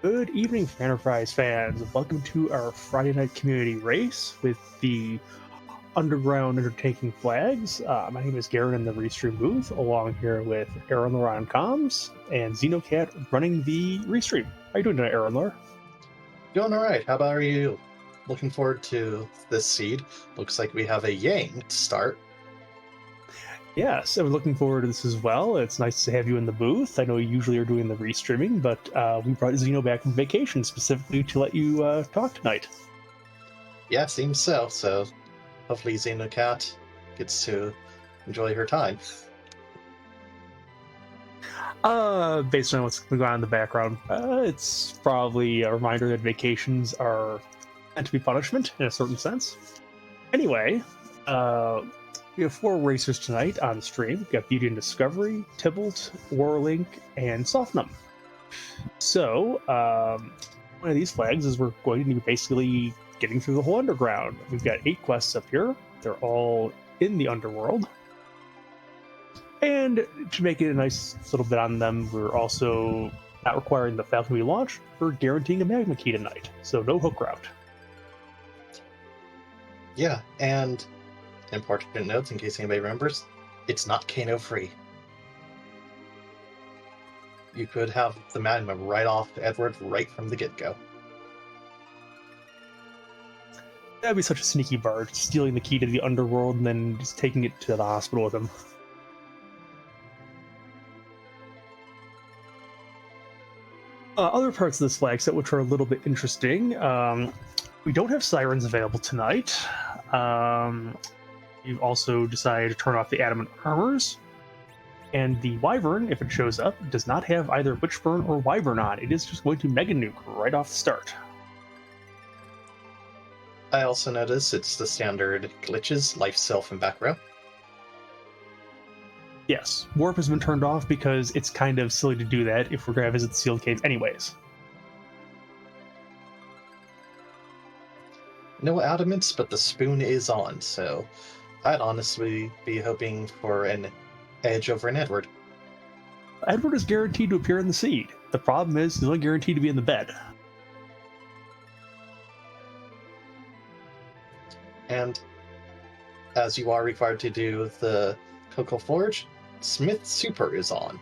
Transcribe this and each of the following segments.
Good evening, Enterprise fans. Welcome to our Friday night community race with the Underground Undertaking flags. My name is Garen in the Restream booth, along here with Aaron Lore on comms and Xenocat running the Restream. How you doing tonight, Aaron Lore? Doing all right. How about you? Looking forward to this seed. Looks like we have a Yang to start. Yes, I'm looking forward to this as well. It's nice to have you in the booth. I know you usually are doing the Restreaming, but we brought Xeno back from vacation specifically to let you talk tonight. Yeah, seems so. So hopefully Xenocat gets to enjoy her time. Based on what's going on in the background, it's probably a reminder that vacations are meant to be punishment in a certain sense. Anyway, we have 4 racers tonight on the stream. We've got Beauty and Discovery, Tybalt, Warlink, and Softnum. So, one of these flags is we're going to be basically getting through the whole underground. We've got 8 quests up here. They're all in the underworld. And to make it a nice little bit on them, we're also not requiring the Falcon to be launched. We're guaranteeing a magma key tonight, so no hook route. Yeah, and important notes in case anybody remembers, it's not Kano free. You could have the magma right off Edward right from the get-go. That'd be such a sneaky bard, stealing the key to the underworld and then just taking it to the hospital with him. Other parts of this flag set which are a little bit interesting. We don't have sirens available tonight. We've also decided to turn off the adamant armors. And the Wyvern, if it shows up, does not have either Witchburn or Wyvern on. It is just going to Mega Nuke right off the start. I also notice it's the standard glitches, life, self, and back row. Yes, Warp has been turned off because it's kind of silly to do that if we're going to visit the sealed caves anyways. No adamants, but the spoon is on, so I'd honestly be hoping for an edge over an Edward. Edward is guaranteed to appear in the seed. The problem is he's only guaranteed to be in the bed. And as you are required to do the Cocoa Forge, Smith Super is on.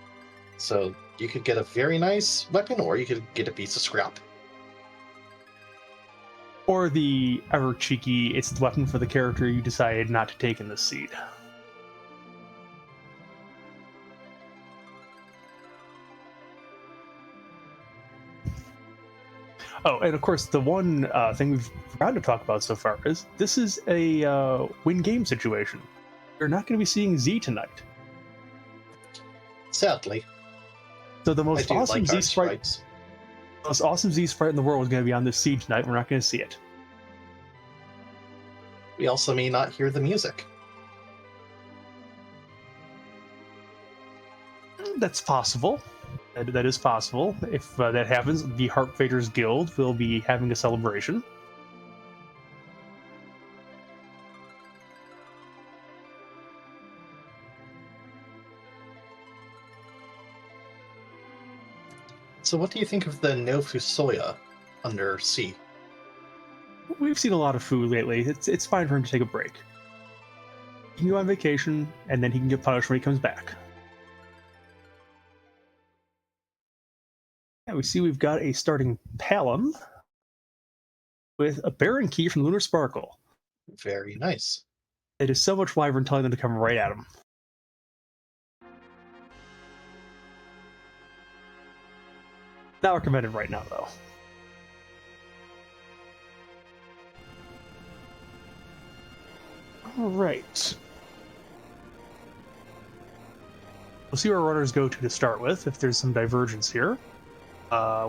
So you could get a very nice weapon, or you could get a piece of scrap. Or the ever cheeky, it's the weapon for the character you decided not to take in this seed. Oh, and of course, the one thing we've forgotten to talk about so far is this is a win-game situation. You're not going to be seeing Z tonight. Sadly. So the most awesome like Z sprite, most awesome Z sprite in the world is going to be on this seed tonight. We're not going to see it. We also may not hear the music. That's possible. That is possible. If that happens, the Heart Faders Guild will be having a celebration. So what do you think of the No Fusoya under C? We've seen a lot of food lately. It's fine for him to take a break. He can go on vacation, and then he can get punished when he comes back. Yeah, we see we've got a starting Palom with a Baron Key from Lunar Sparkle. Very nice. It is so much Wyvern telling them to come right at him. Not recommended right now, though. Alright. We'll see where our runners go to start with, if there's some divergence here.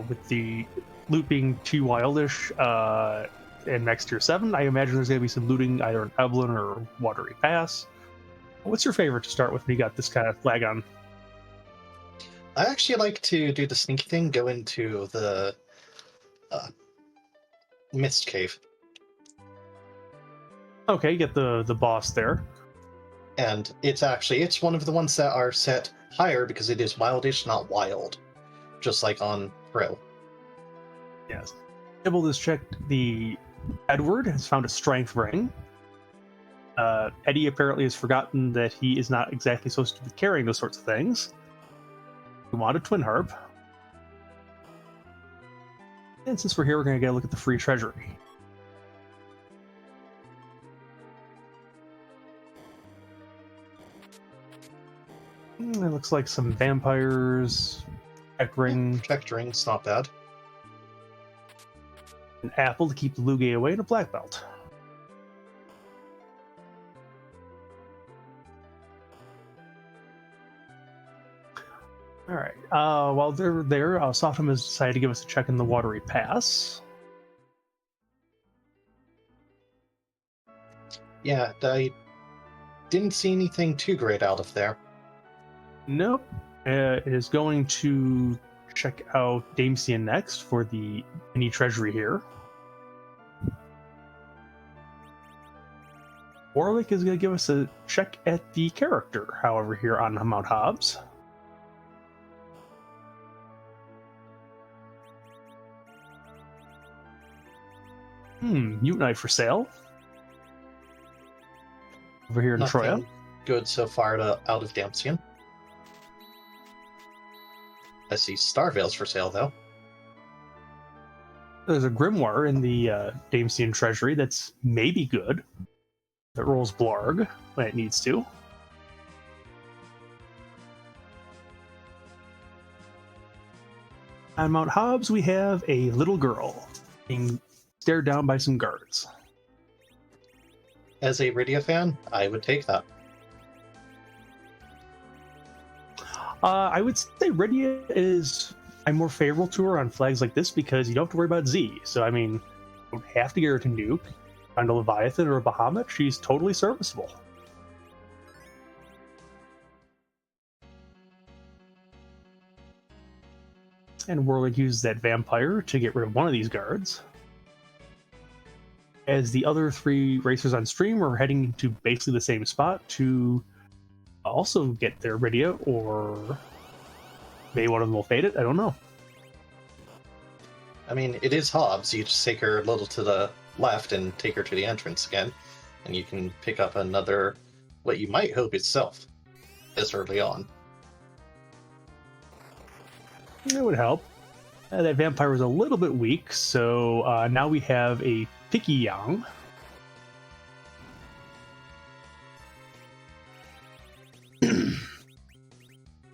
With the loot being too wildish in Max Tier 7, I imagine there's going to be some looting either in Evelyn or Watery Pass. What's your favorite to start with when you got this kind of flag on? I actually like to do the sneaky thing, go into the Mist Cave. Okay, get the boss there. And it's one of the ones that are set higher because it is wildish, not wild. Just like on Pro. Yes. Tybalt has checked the Edward has found a strength ring. Eddie apparently has forgotten that he is not exactly supposed to be carrying those sorts of things. We want a twin harp. And since we're here, we're going to get a look at the free treasury. It looks like some vampires, protect ring, Protect ring's not bad. an apple to keep the Lugae away, and a black belt. All right. While they're there, Softum has decided to give us a check in the Watery Pass. Yeah, I didn't see anything too great out of there. Nope. It is going to check out Damesian next for the mini treasury here. Warwick is going to give us a check at the character, however, here on Mount Hobbs. Mute Knight for sale. Over here in Troya. Nothing good so far out of Damsian. I see Starveil's for sale, though. There's a Grimoire in the Damesian Treasury that's maybe good. That rolls Blarg when it needs to. On Mount Hobbs, we have a little girl being stared down by some guards. As a Rydia fan, I would take that. I would say Rydia is... I'm more favorable to her on flags like this because you don't have to worry about Z. So, I mean, you don't have to get her to nuke. Find a Leviathan or a Bahamut, she's totally serviceable. And Warwick uses that vampire to get rid of one of these guards. As the other three racers on stream are heading to basically the same spot to also get their Rydia, or maybe one of them will fade it, I don't know. I mean, it is Hobbs. You just take her a little to the left and take her to the entrance again, and you can pick up another, what you might hope is Self, this early on. It would help. That vampire was a little bit weak, so now we have a Picky Yang.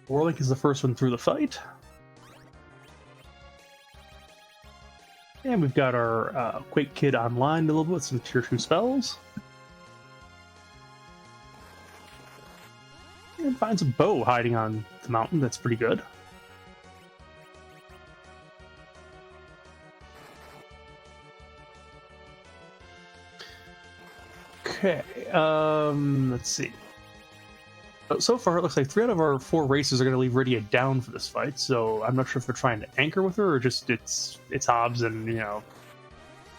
Warwick is the first one through the fight. And we've got our Quake Kid online a little bit with some tier 2 spells. And finds a bow hiding on the mountain, that's pretty good. Okay, let's see. So far, it looks like 3 out of our 4 races are going to leave Rydia down for this fight, so I'm not sure if they're trying to anchor with her or just it's Hobbs and, you know,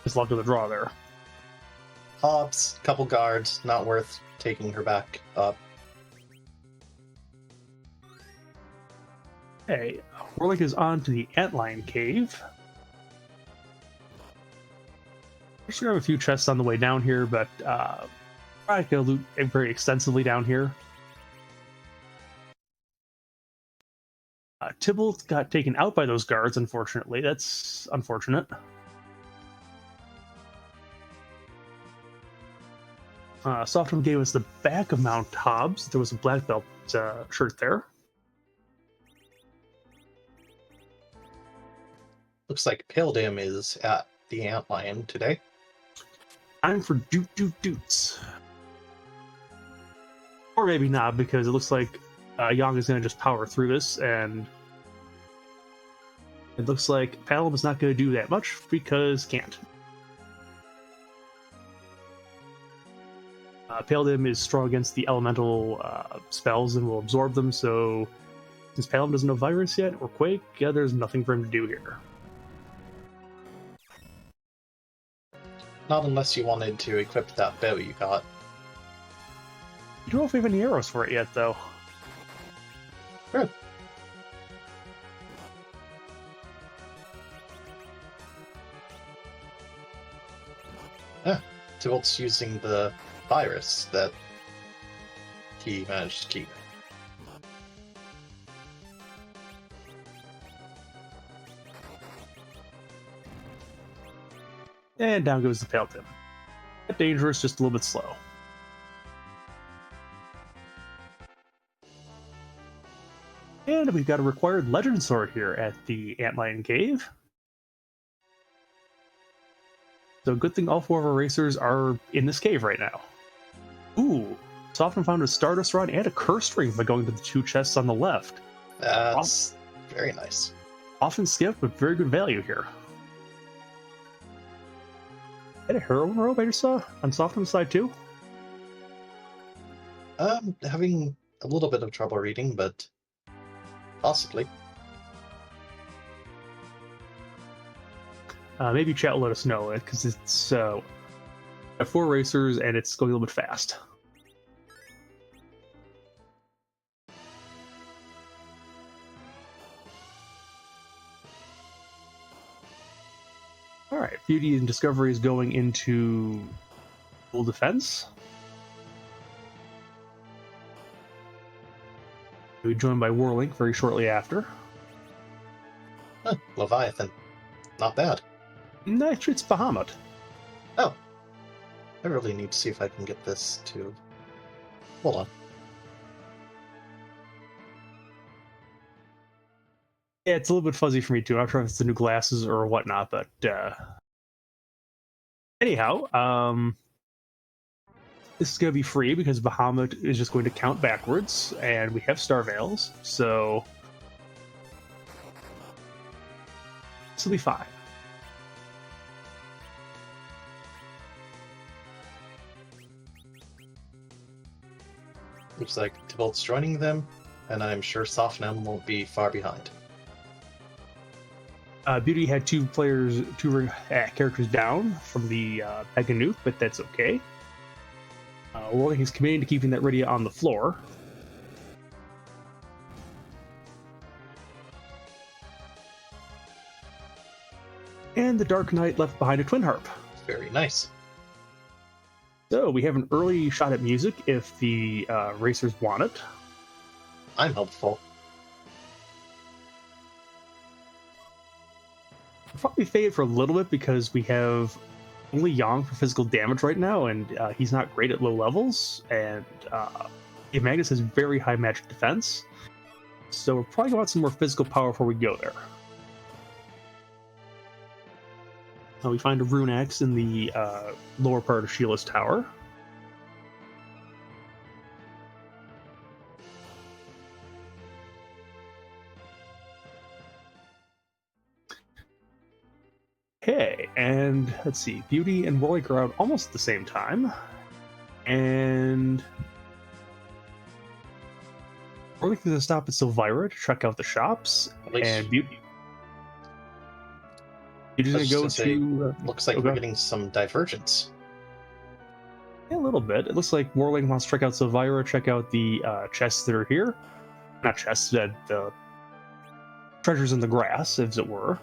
just luck to the draw there. Hobbs, couple guards, not worth taking her back up. Okay, Warwick is on to the Antlion Cave. We're just going to have a few chests on the way down here, but probably going to loot very extensively down here. Tybalt got taken out by those guards, unfortunately. That's unfortunate. Softum gave us the back of Mount Hobbs. There was a black belt shirt there. Looks like Pildim is at the Antlion today. Time for Doots. Or maybe not, because it looks like Yang is going to just power through this, and it looks like Palom is not going to do that much because can't. Palom is strong against the elemental spells and will absorb them, so since Palom doesn't know Virus yet, or Quake, yeah, there's nothing for him to do here. Not unless you wanted to equip that bow you got. You don't know if we have any arrows for it yet, though. Sure. Tibalt's using the virus that he managed to keep. And down goes the Paladin. Not dangerous, just a little bit slow. And we've got a required Legend Sword here at the Antlion Cave. So good thing all 4 of our racers are in this cave right now. Ooh, Soften found a Stardust Rod and a Curse Ring by going to the 2 chests on the left. That's very nice. Often skipped, but very good value here. Had a Heroine Robe I just saw on Soften's side too? Having a little bit of trouble reading, but possibly. Maybe chat will let us know it, because it's 4 racers and it's going a little bit fast. Alright, Beauty and Discovery is going into full defense. We'll be joined by Warlink very shortly after. Leviathan. Not bad. No, actually, it's Bahamut. Oh. I really need to see if I can get this to... Hold on. Yeah, it's a little bit fuzzy for me too. I'm not sure if it's the new glasses or whatnot, but anyhow, this is going to be free because Bahamut is just going to count backwards, and we have Star Veils, so this will be fine. Looks like Tibalt's joining them, and I'm sure Sofnem won't be far behind. Beauty had 2 characters down from the Mega Nuke, but that's okay. Warlink is committed to keeping that Rydia on the floor. And the Dark Knight left behind a Twin Harp. Very nice. So we have an early shot at music if the racers want it. I'm helpful. I'll probably fade for a little bit because we have only Yang for physical damage right now, and he's not great at low levels, and Magnus has very high magic defense, so we're probably going to want some more physical power before we go there. We find a Rune Axe in the lower part of Sheila's tower. Okay, and let's see, Beauty and Warwick are out almost at the same time, and Warwick is going to stop at Silvira to check out the shops, and Beauty's going to go to... looks like we're getting some divergence. Yeah, a little bit. It looks like Warwick wants to check out Silvira, check out the chests that are here. Not chests, the treasures in the grass, as it were.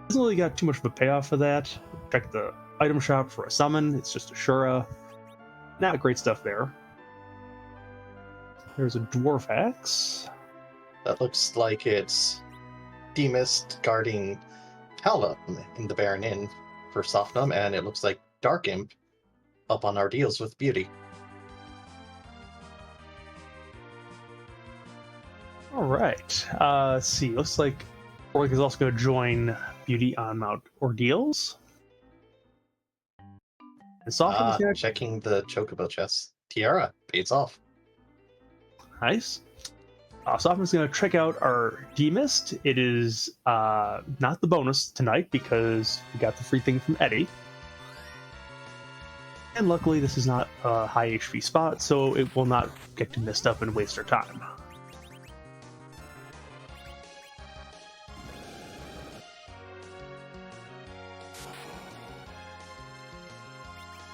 Doesn't really got too much of a payoff for that. Check the item shop for a summon. It's just a Shura. Not great stuff there. There's a Dwarf Axe. That looks like it's Demist guarding Paladin in the Baron Inn for Sofnum, and it looks like Dark Imp up on our deals with Beauty. Alright. Let's see. Looks like Warwick is also going to join Beauty on Mount Ordeals. And checking the Chocobo chest. Tiara pays off. Nice. Soften's going to check out our Demist. It is not the bonus tonight because we got the free thing from Eddie. And luckily this is not a high HP spot, so it will not get too messed up and waste our time.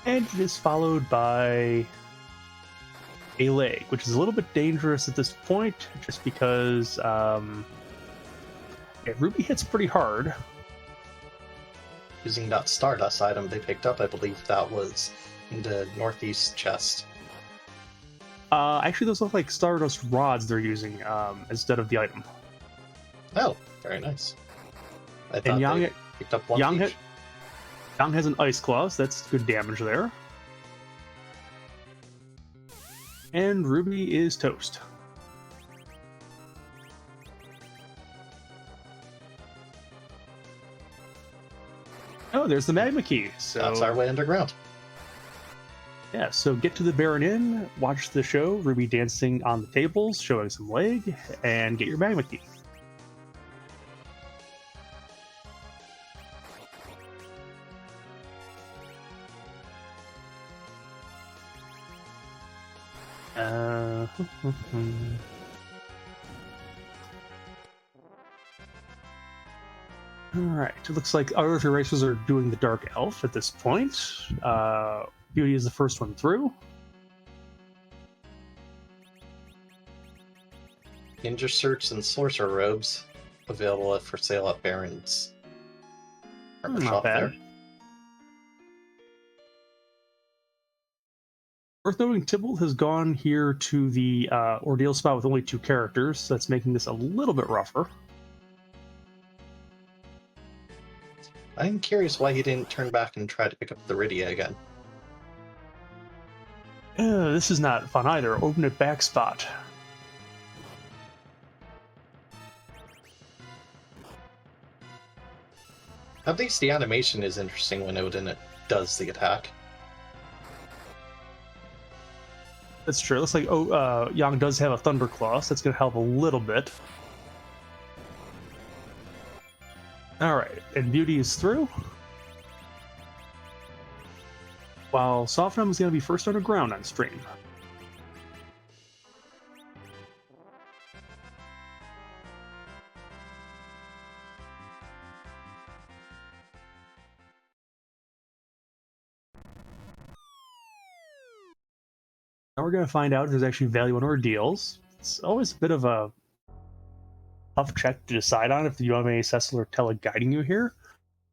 And it is followed by a leg, which is a little bit dangerous at this point, just because Ruby hits pretty hard. using that Stardust item they picked up. I believe that was in the northeast chest. Actually, those look like Stardust rods they're using instead of the item. Oh, very nice. I And thought Yang, they picked up one Yang, each. Yang has an Ice Claw, so that's good damage there. And Ruby is toast. Oh, there's the Magma Key. So That's our way underground. yeah, so get to the Baron Inn, watch the show, Ruby dancing on the tables, showing some leg, and get your Magma Key. Alright, it looks like our other racers are doing the Dark Elf at this point. Beauty is the first one through. Ninja Shirts and Sorcerer Robes available for sale at Baron's armor Not shop bad. there. Worth noting, Tybalt has gone here to the ordeal spot with only 2 characters, so that's making this a little bit rougher. I'm curious why he didn't turn back and try to pick up the Rydia again. This is not fun either. Open at back spot. At least the animation is interesting when Odin does the attack. That's true. Looks like Yang does have a Thunderclaw, so that's going to help a little bit. Alright, and Beauty is through. While Softenham is going to be first underground on stream. Now we're going to find out if there's actually value in ordeals. It's always a bit of a tough check to decide on if you have any Cecil or Tella guiding you here.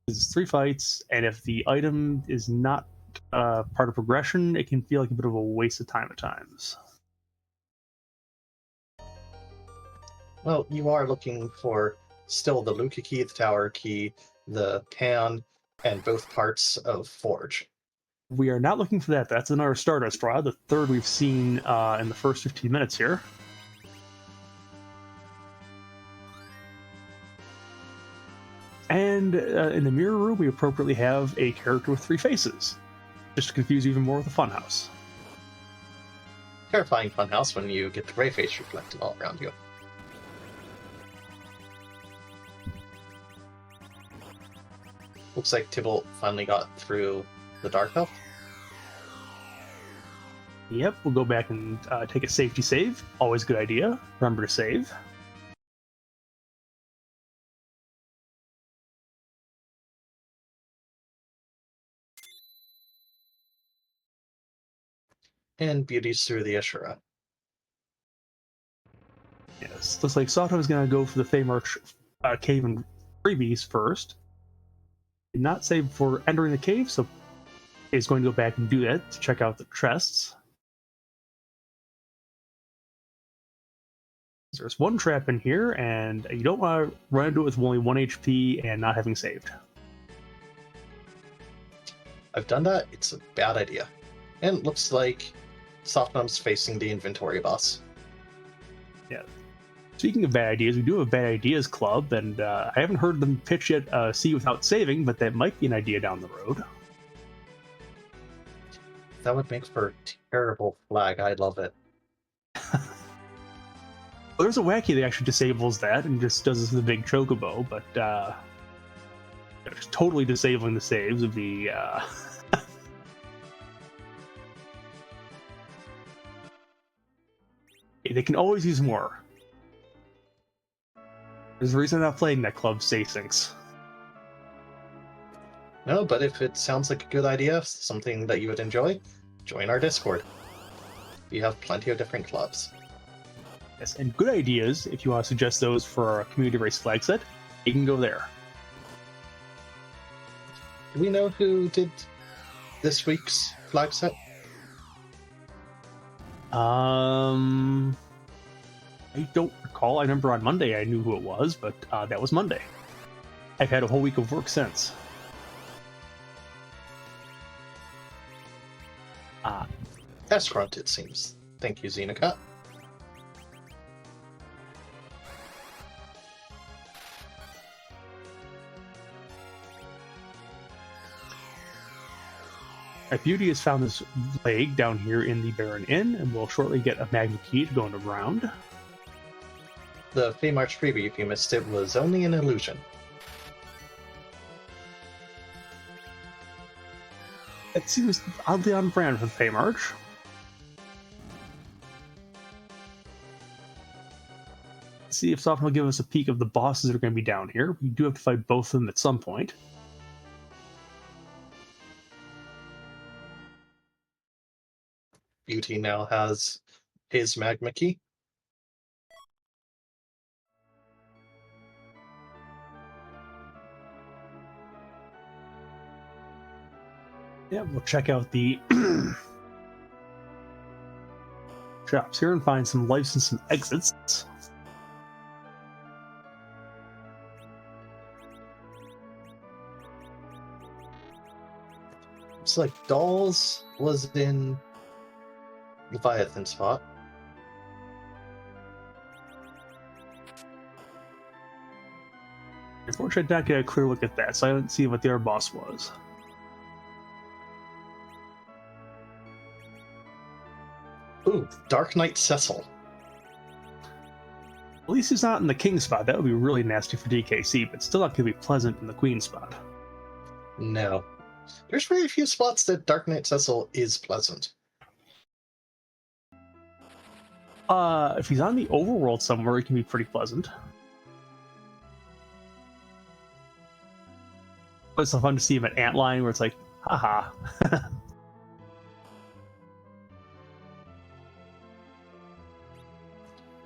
It's 3 fights, and if the item is not part of progression, it can feel like a bit of a waste of time at times. Well, you are looking for still the Luca key, the tower key, the pan, and both parts of Forge. We are not looking for that. That's another Stardust Rod, the third we've seen in the first 15 minutes here. And in the mirror room, we appropriately have a character with 3 faces, just to confuse you even more with the Funhouse. Terrifying funhouse when you get the gray face reflected all around you. Looks like Tybalt finally got through the Dark Elf. Yep, we'll go back and take a safety save. Always a good idea. Remember to save. And Beauty's through the Ashura. Yes, looks like Sato is going to go for the Feymarch cave and freebies first. Did not save before entering the cave, so he's going to go back and do that to check out the chests. There's 1 trap in here, and you don't want to run into it with only 1 HP and not having saved. I've done that. It's a bad idea. And it looks like Softenham's facing the inventory boss. Yeah. Speaking of bad ideas, we do have a bad ideas club, and I haven't heard them pitch yet see without saving, but that might be an idea down the road. That would make for a terrible flag. I love it. Well, there's a wacky that actually disables that and just does this with a big chocobo, but totally disabling the saves would be they can always use more. There's a reason I'm not playing that club Sacinks. No, but if it sounds like a good idea, something that you would enjoy, join our Discord. We have plenty of different clubs. Yes, and good ideas, if you want to suggest those for our community race flag set, you can go there. Do we know who did this week's flag set? I don't recall. I remember on Monday I knew who it was, but that was Monday. I've had a whole week of work since. S-Grunt, it seems. Thank you, Xenocat. Our Beauty has found this leg down here in the Baron Inn, and will shortly get a magnet key to go underground. The Fey March preview, if you missed it, was only an illusion. It seems oddly on brand for the Fey March. Let's see if Soften will give us a peek of the bosses that are going to be down here. We do have to fight both of them at some point. Beauty now has his magma key. Yeah, we'll check out the shops here and find some lives and some exits. It's like Dolls was in Leviathan spot. Unfortunately, I did not get a clear look at that, so I didn't see what the other boss was. Ooh, Dark Knight Cecil. At least he's not in the king spot. That would be really nasty for DKC, but still not going to be pleasant in the queen spot. No. There's very few spots that Dark Knight Cecil is pleasant. If he's on the overworld somewhere, it can be pretty pleasant. It's so fun to see him at Antline, where it's like, haha.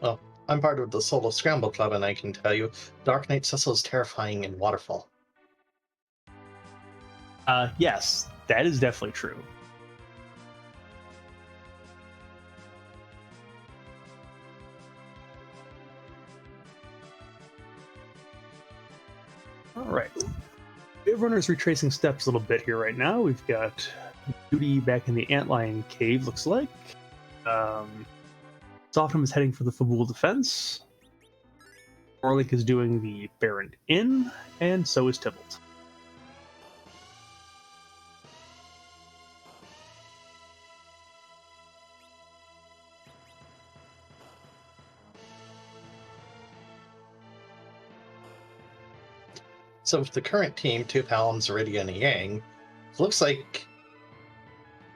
Well, I'm part of the Solo Scramble Club, and I can tell you, Dark Knight Cecil is terrifying in Waterfall. Yes, that is definitely true. Alright. Wave Runner's retracing steps a little bit here right now. We've got Beauty back in the Antlion Cave, looks like. Softenham is heading for the Fabul Defense. Orlik is doing the Baron Inn, and so is Tybalt. So with the current team, Two Palms, Iridia, and Yang, looks like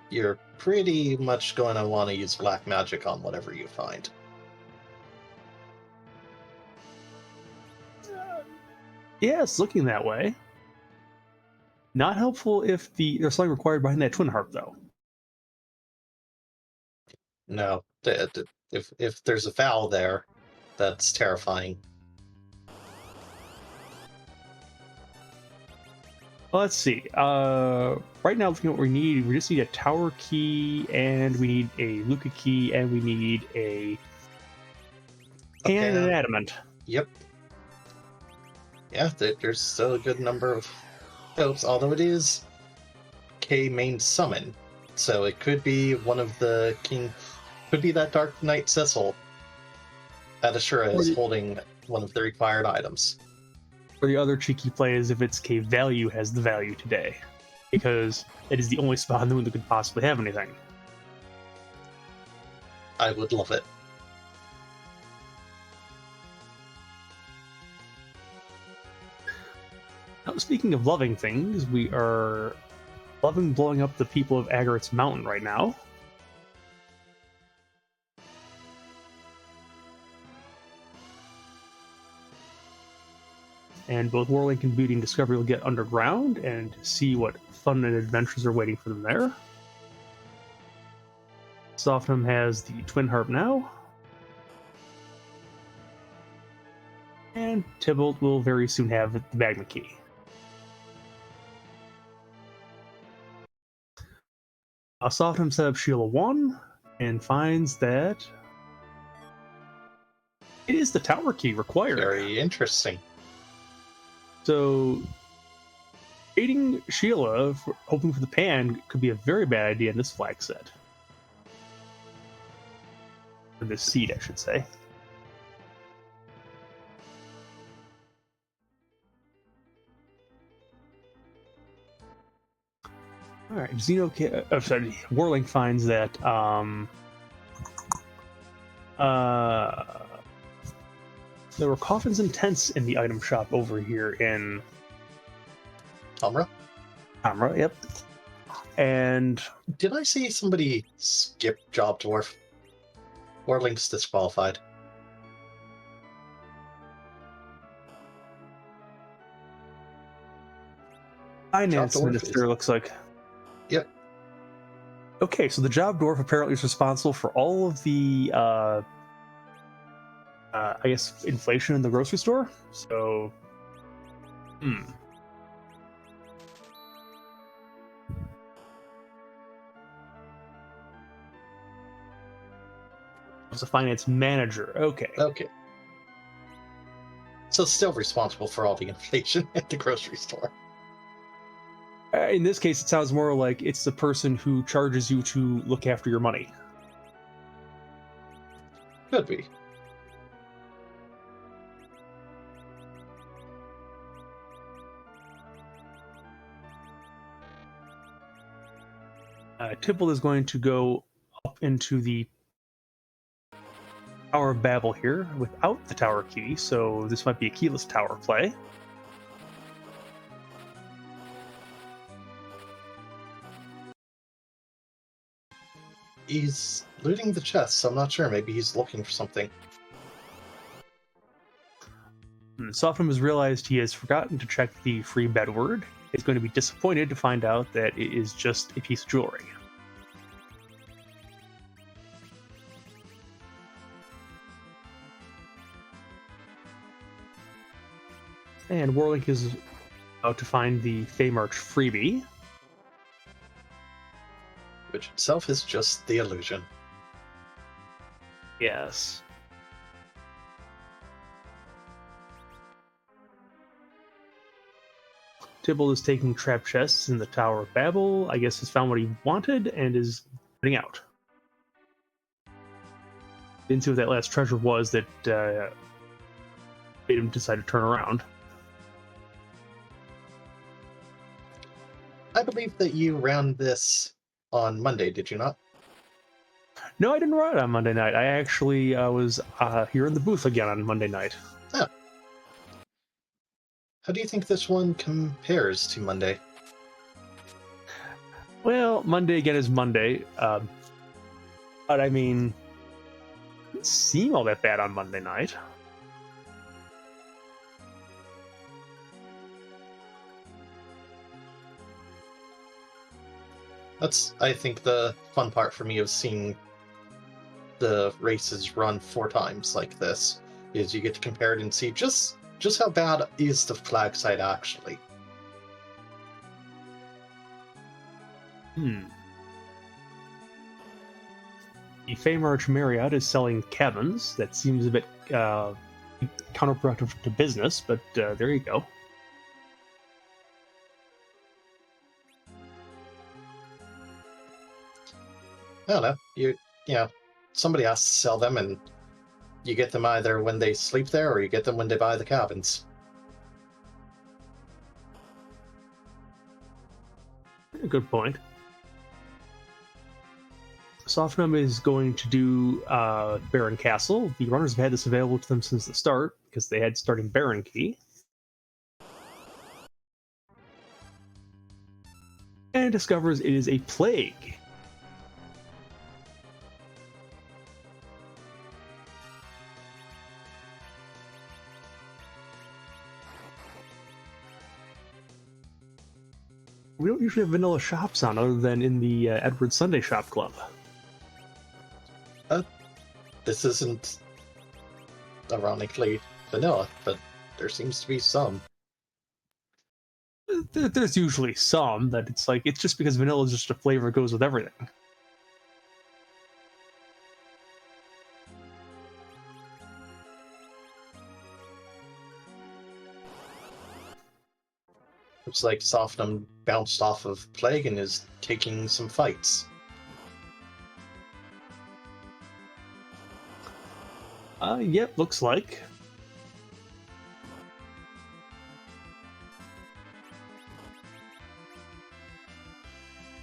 you're pretty much going to want to use black magic on whatever you find. Yeah, it's looking that way. Not helpful if there's something required behind that twin harp, though. No, if there's a foul there, that's terrifying. Well, let's see. Right now, looking at what we just need a tower key, and we need a Luca key, and we need a and an adamant. Yep. Yeah, there's still a good number of hopes, although it is K main summon, so it could be one of the king. Could be that Dark Knight Cecil that Ashura is holding one of the required items. Or the other cheeky play is if it's K value has the value today, because it is the only spot on the moon that could possibly have anything. I would love it. Now, speaking of loving things, we are loving blowing up the people of Agarit's Mountain right now. And both Warlink and Beauty and Discovery will get underground and see what fun and adventures are waiting for them there. Softenham has the Twin Harp now. And Tybalt will very soon have the Magma Key. Softenham set up Sheila 1 and finds that it is the tower key required. Very interesting. So, aiding Sheila, hoping for the pan, could be a very bad idea in this flag set. Or this seed, I should say. Alright, Warling finds that, there were coffins and tents in the item shop over here in Tamra? Tamra, yep. And Did I see somebody skip Job Dwarf? Warling's disqualified. Finance Minister looks like. Yep. Okay, so the Job Dwarf apparently is responsible for all of the, I guess, inflation in the grocery store. So, As a finance manager. Okay. Okay. So still responsible for all the inflation at the grocery store. In this case, it sounds more like it's the person who charges you to look after your money. Could be. Tybalt is going to go up into the Tower of Babel here without the tower key, so this might be a keyless tower play. He's looting the chest, so I'm not sure. Maybe he's looking for something. Softenham has realized he has forgotten to check the free bed word. He's going to be disappointed to find out that it is just a piece of jewelry. And Warlink is out to find the Feymarch freebie. Which itself is just the illusion. Yes. Tybalt is taking trap chests in the Tower of Babel. I guess has found what he wanted and is heading out. Didn't see what that last treasure was that made him decide to turn around. I believe that you ran this on Monday, did you not? No, I didn't run it on Monday night. I actually was here in the booth again on Monday night. Oh. How do you think this one compares to Monday? Well, Monday again is Monday. But I mean, it didn't seem all that bad on Monday night. That's, I think, the fun part for me of seeing the races run 4 times like this, is you get to compare it and see just how bad is the flag site actually. The Feymarch Marriott is selling cabins. That seems a bit counterproductive to business, but there you go. I don't know. You know, somebody has to sell them, and you get them either when they sleep there or you get them when they buy the cabins. Good point. Softenham is going to do Baron Castle. The runners have had this available to them since the start because they had starting Baron Key. And discovers it is a plague. We don't usually have vanilla shops on other than in the Edward Sunday Shop Club. This isn't ironically vanilla, but there seems to be some. There's usually some that it's like it's just because vanilla is just a flavor that goes with everything. Looks like Sofnum bounced off of Plague and is taking some fights. Yep, looks like.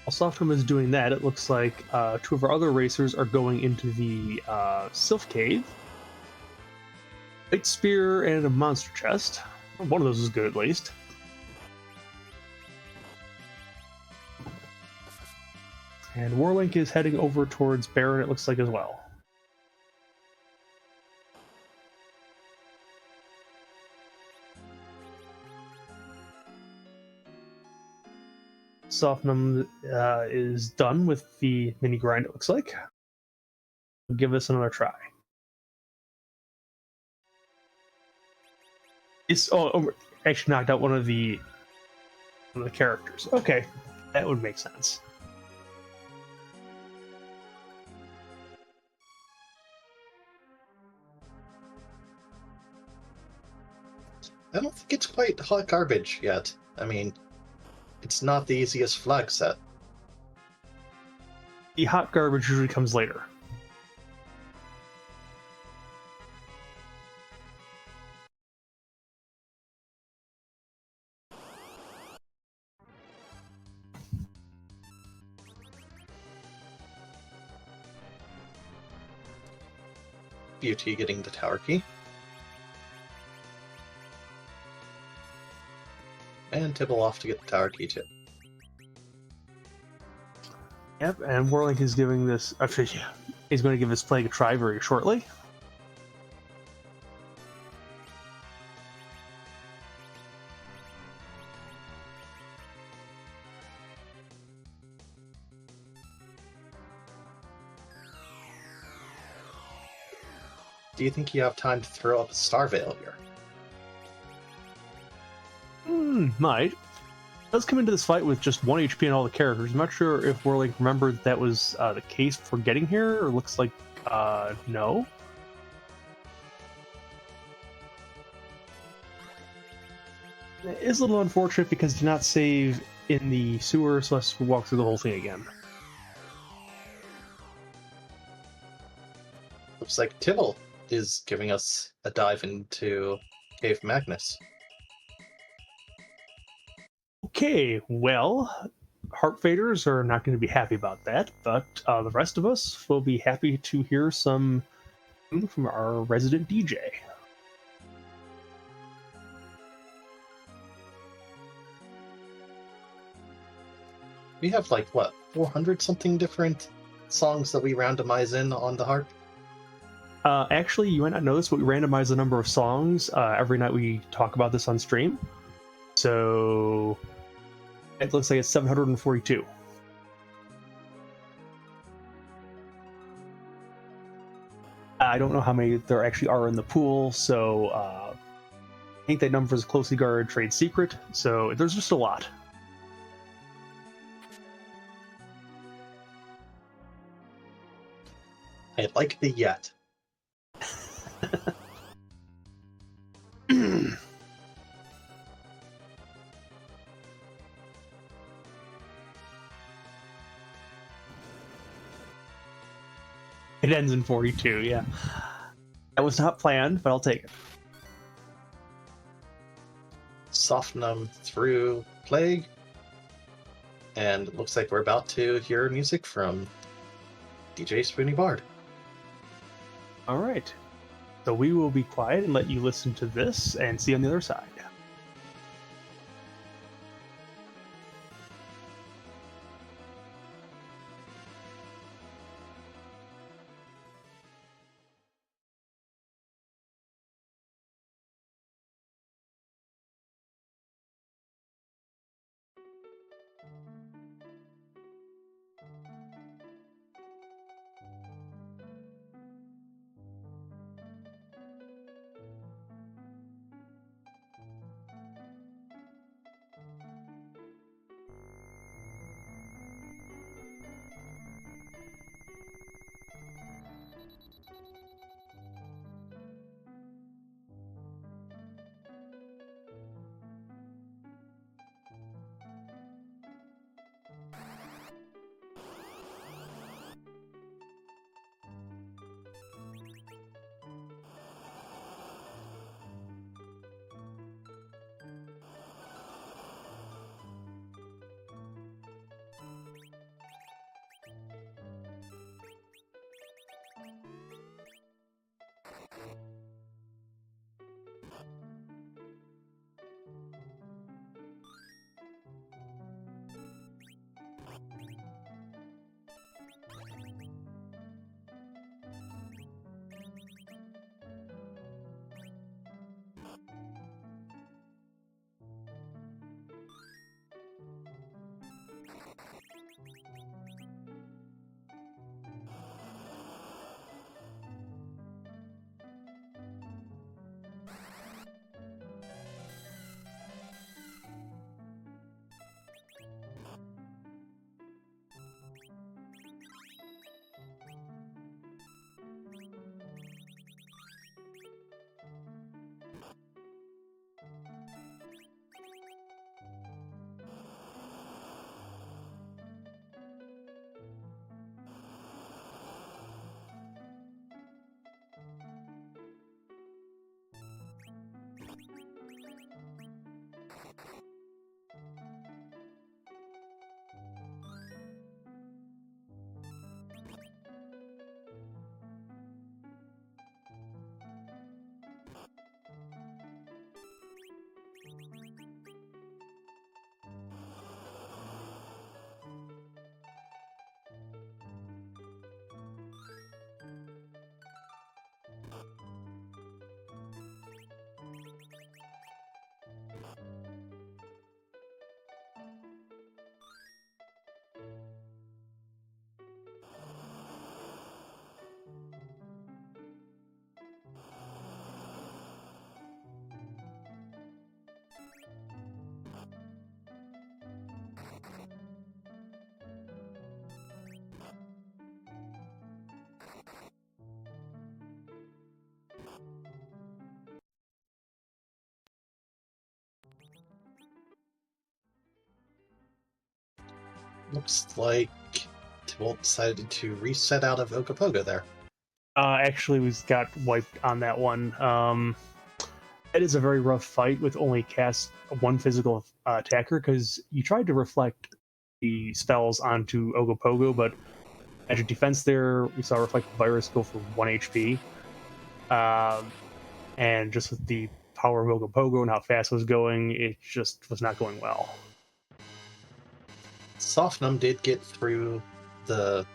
While Softum is doing that, it looks like two of our other racers are going into the Sylph Cave. Light Spear and a Monster Chest. One of those is good at least. And Warlink is heading over towards Baron, it looks like, as well. Sofnum is done with the mini grind, it looks like. Give this another try. Actually knocked out one of the characters. Okay, that would make sense. I don't think it's quite hot garbage yet. I mean, it's not the easiest flag set. The hot garbage usually comes later. Beauty getting the tower key. And Tibble off to get the tower key too. Yep, and Warlink is giving this. Actually, he's going to give this Plague a try very shortly. Do you think you have time to throw up a Star Veil here? Might. Does come into this fight with just 1 HP on all the characters. I'm not sure if Warlink remembered that was the case for getting here, or looks like no. It is a little unfortunate because he did not save in the sewer, so let's walk through the whole thing again. Looks like Tibble is giving us a dive into Cave Magnus. Okay, well, Heart Faders are not going to be happy about that, but the rest of us will be happy to hear some from our resident DJ. We have like, what, 400 something different songs that we randomize in on the harp? Actually, you might not know this, but we randomize the number of songs every night we talk about this on stream. So it looks like it's 742. I don't know how many there actually are in the pool, so I think that number is a closely guarded trade secret, so there's just a lot. I like the yet. It ends in 42, yeah. That was not planned, but I'll take it. Sofnum through Plague. And it looks like we're about to hear music from DJ Spoony Bard. Alright. So we will be quiet and let you listen to this and see you on the other side. Looks like Tybalt decided to reset out of Ogopogo there. Actually, we got wiped on that one. It is a very rough fight with only cast one physical attacker because you tried to reflect the spells onto Ogopogo, but magic defense there, we saw Reflective Virus go for 1 HP. And just with the power of Ogopogo and how fast it was going, it just was not going well. Sofnum did get through the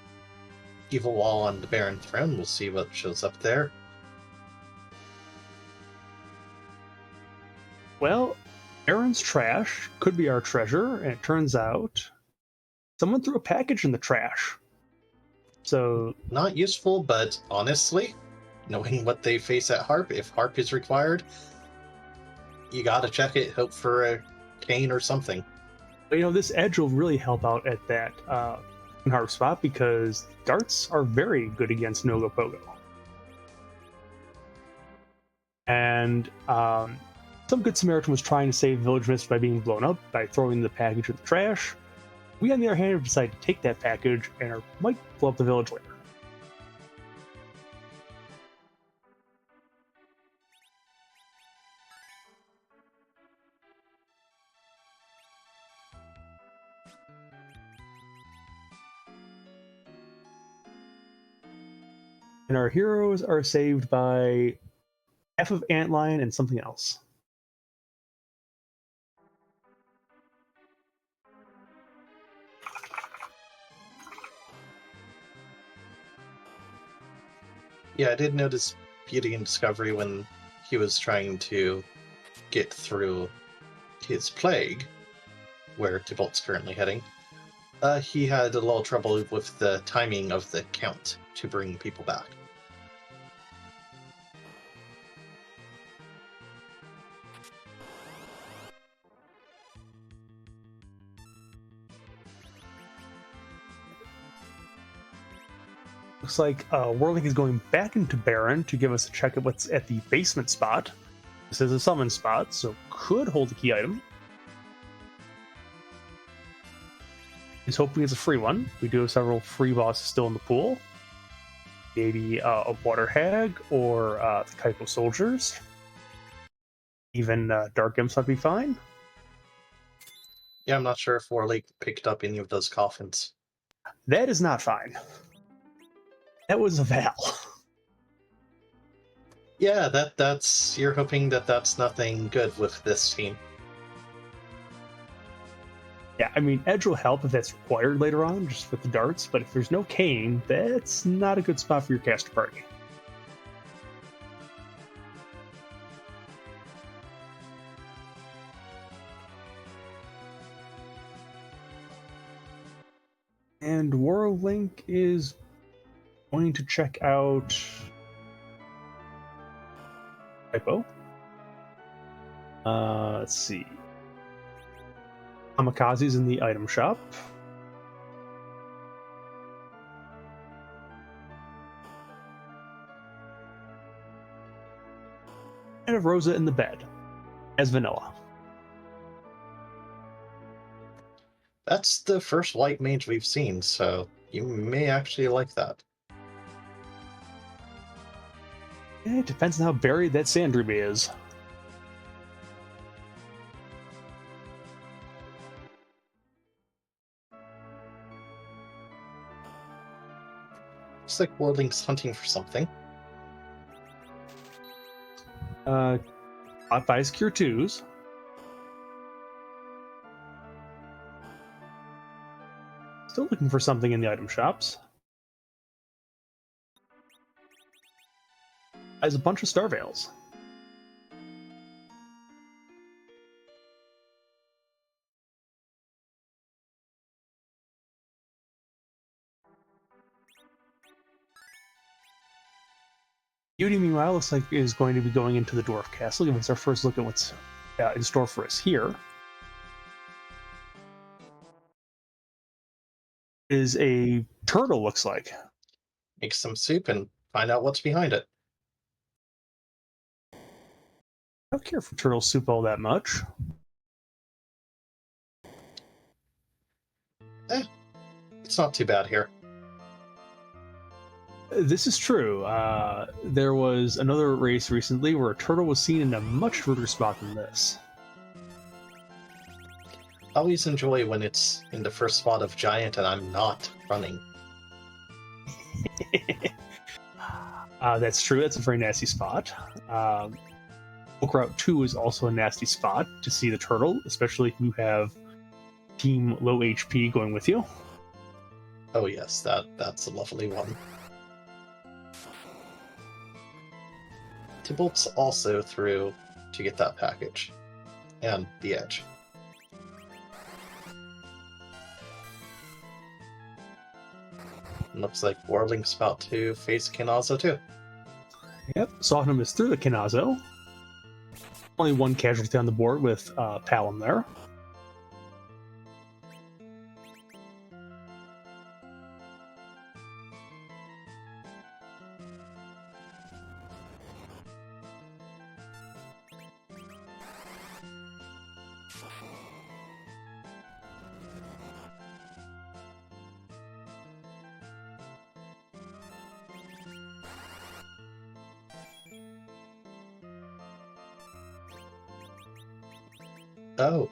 evil wall on the Baron Throne. We'll see what shows up there. Well, Aaron's trash could be our treasure, and it turns out someone threw a package in the trash. So, Not useful, but honestly, knowing what they face at Harp, if Harp is required, you gotta check it, hope for a cane or something. you know, this edge will really help out at that hard spot because darts are very good against Nogopogo. And some good Samaritan was trying to save Village Mist by being blown up by throwing the package in the trash. We, on the other hand, have decided to take that package and might blow up the village later. And our heroes are saved by half of Antlion and something else. Yeah, I did notice Beauty and Discovery when he was trying to get through his plague, where Tybalt's currently heading. He had a little trouble with the timing of the count to bring people back. Looks like Whirling is going back into Baron to give us a check at what's at the basement spot. This is a summon spot, so could hold a key item. He's hoping it's a free one. We do have several free bosses still in the pool. Maybe a Water Hag or the Kaiko Soldiers. Even Dark Imps might be fine. Yeah, I'm not sure if Warlake picked up any of those coffins. That is not fine. That was a Val. Yeah, that's you're hoping that that's nothing good with this team. Yeah, I mean, Edge will help if that's required later on, just with the darts, but if there's no Cane, that's not a good spot for your caster party. And Warlink is going to check out Typo. Let's see. Kamikaze's in the item shop. And have Rosa in the bed as vanilla. That's the first white mage we've seen, so you may actually like that. Yeah, it depends on how buried that Sandruby is. Looks like Warlink's hunting for something. Bot buys Cure 2s. Still looking for something in the item shops. Has a bunch of Star Veils. Beauty, meanwhile, looks like is going to be going into the Dwarf Castle. Give us our first look at what's in store for us here. Is a turtle, looks like. Make some soup and find out what's behind it. I don't care for turtle soup all that much. It's not too bad here. This is true. There was another race recently where a turtle was seen in a much further spot than this. I always enjoy when it's in the first spot of Giant and I'm not running. That's true. That's a very nasty spot. Book Route 2 is also a nasty spot to see the turtle, especially if you have Team Low HP going with you. Oh yes, that's a lovely one. Tybalt's also through to get that package. And the edge. Looks like Warlink's about to face Kinazo too. Yep, Softenham is through the Kinazo. Only one casualty on the board with Palom there. Oh,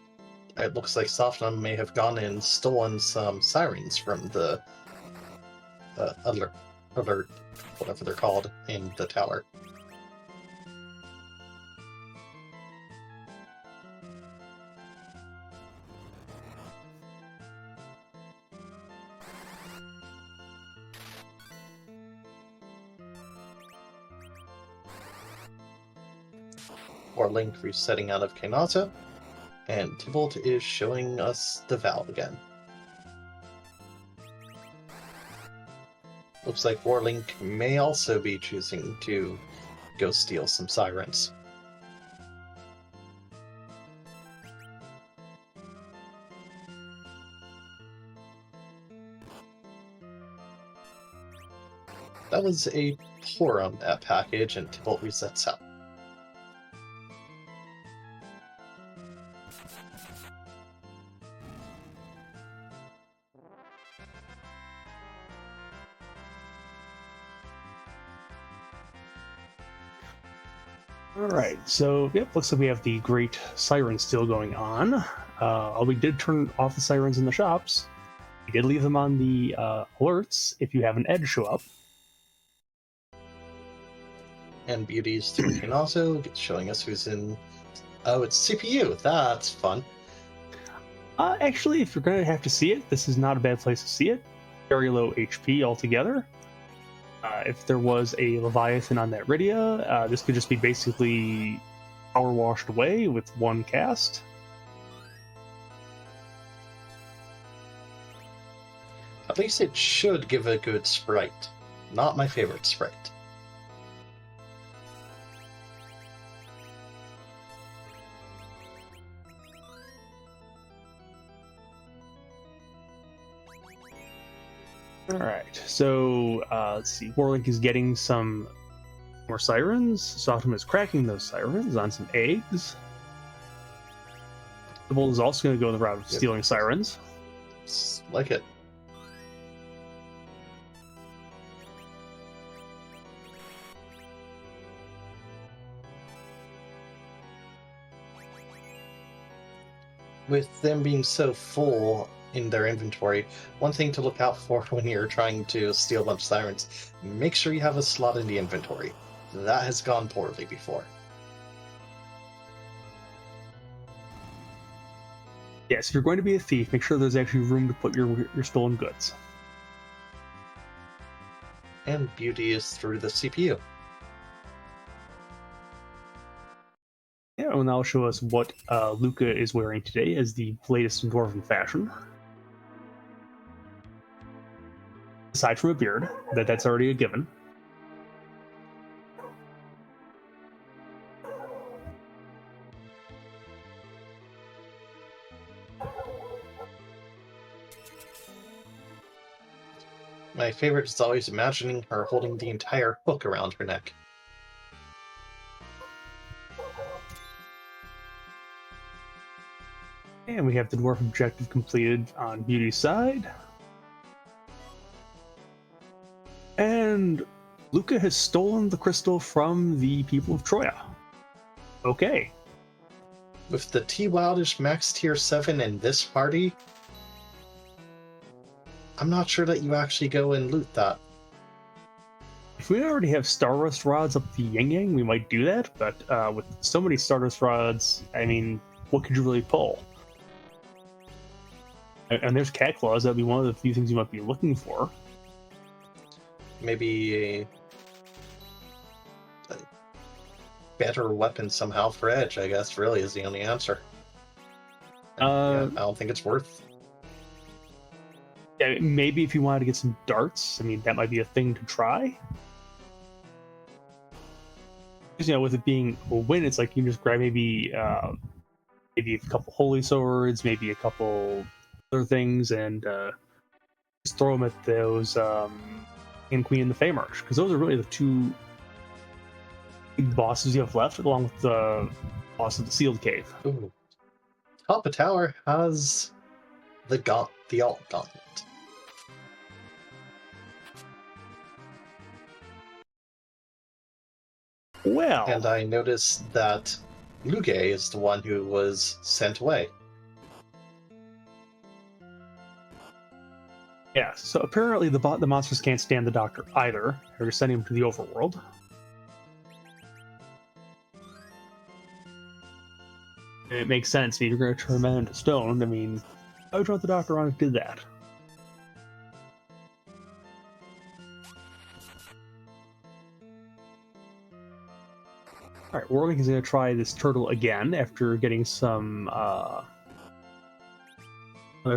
it looks like Softenham may have gone and stolen some sirens from the alert, whatever they're called, in the tower. Warlink resetting out of Kinazo. And Tybalt is showing us the valve again. Looks like Warlink may also be choosing to go steal some sirens. That was a poor on that package, and Tybalt resets out. Alright, so yep, looks like we have the Great Siren still going on. We did turn off the sirens in the shops. We did leave them on the alerts if you have an edge show up. And Beauty's through Kinazo, showing us who's in... Oh, it's CPU! That's fun. Actually, if you're going to have to see it, this is not a bad place to see it. Very low HP altogether. If there was a Leviathan on that Rydia, this could just be basically power washed away with one cast. At least it should give a good sprite. Not my favorite sprite. Alright, so let's see. Warlink is getting some more sirens. Softenham is cracking those sirens on some eggs. The Bolt is also going to go the route of stealing sirens. Like it. With them being so full in their inventory, one thing to look out for when you're trying to steal a bunch of sirens, make sure you have a slot in the inventory. That has gone poorly before. Yes, if you're going to be a thief, make sure there's actually room to put your stolen goods. And Beauty is through the CPU. Yeah, and that'll show us what Luca is wearing today as the latest in Dwarven fashion. Aside from a beard, that's already a given. My favorite is always imagining her holding the entire hook around her neck. And we have the dwarf objective completed on Beauty's side. Luca has stolen the crystal from the people of Troya. Okay. With the T-Wildish Max Tier 7 in this party, I'm not sure that you actually go and loot that. If we already have Stardust Rods up the Yin Yang, we might do that, but with so many Stardust Rods, I mean, what could you really pull? And there's Cat Claws, that'd be one of the few things you might be looking for. Maybe a better weapon somehow for Edge, I guess, really is the only answer. Yeah, I don't think it's worth. Yeah, maybe if you wanted to get some darts, I mean, that might be a thing to try. Because, with it being a win, it's like you can just grab maybe a couple holy swords, maybe a couple other things, and just throw them at those and Queen and the Fey March, because those are really the two big bosses you have left, along with the boss of the Sealed Cave. Ooh. Top of Tower has the Alt Gauntlet. Well, and I noticed that Luge is the one who was sent away. yeah. So apparently the monsters can't stand the Doctor either. They're sending him to the overworld. And it makes sense. If you're going to turn men into stone, I mean, why would you want the Doctor on to do that? Alright, Warwick is going to try this turtle again after getting some other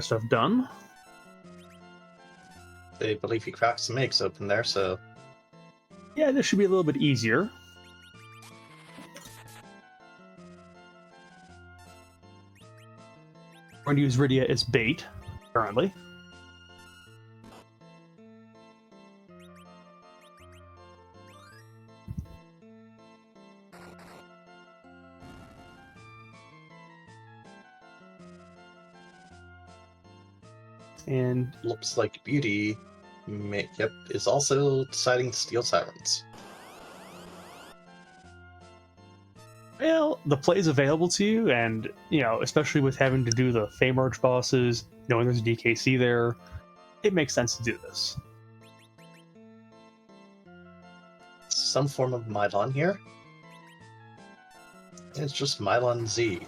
stuff done. I believe he cracked some eggs open there, so... Yeah, this should be a little bit easier. We're going to use Rydia as bait, currently. And looks like Beauty, is also deciding to steal Sirens. Well, the play's available to you, and, especially with having to do the Fey March bosses, knowing there's a DKC there, it makes sense to do this. Some form of Mylon here. It's just Mylon Z.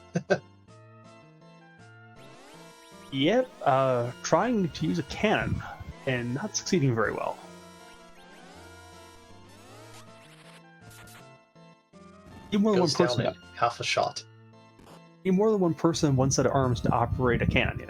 Yep, trying to use a cannon, and not succeeding very well. Need more than one person. Down half a shot. Need more than one person and one set of arms to operate a cannon,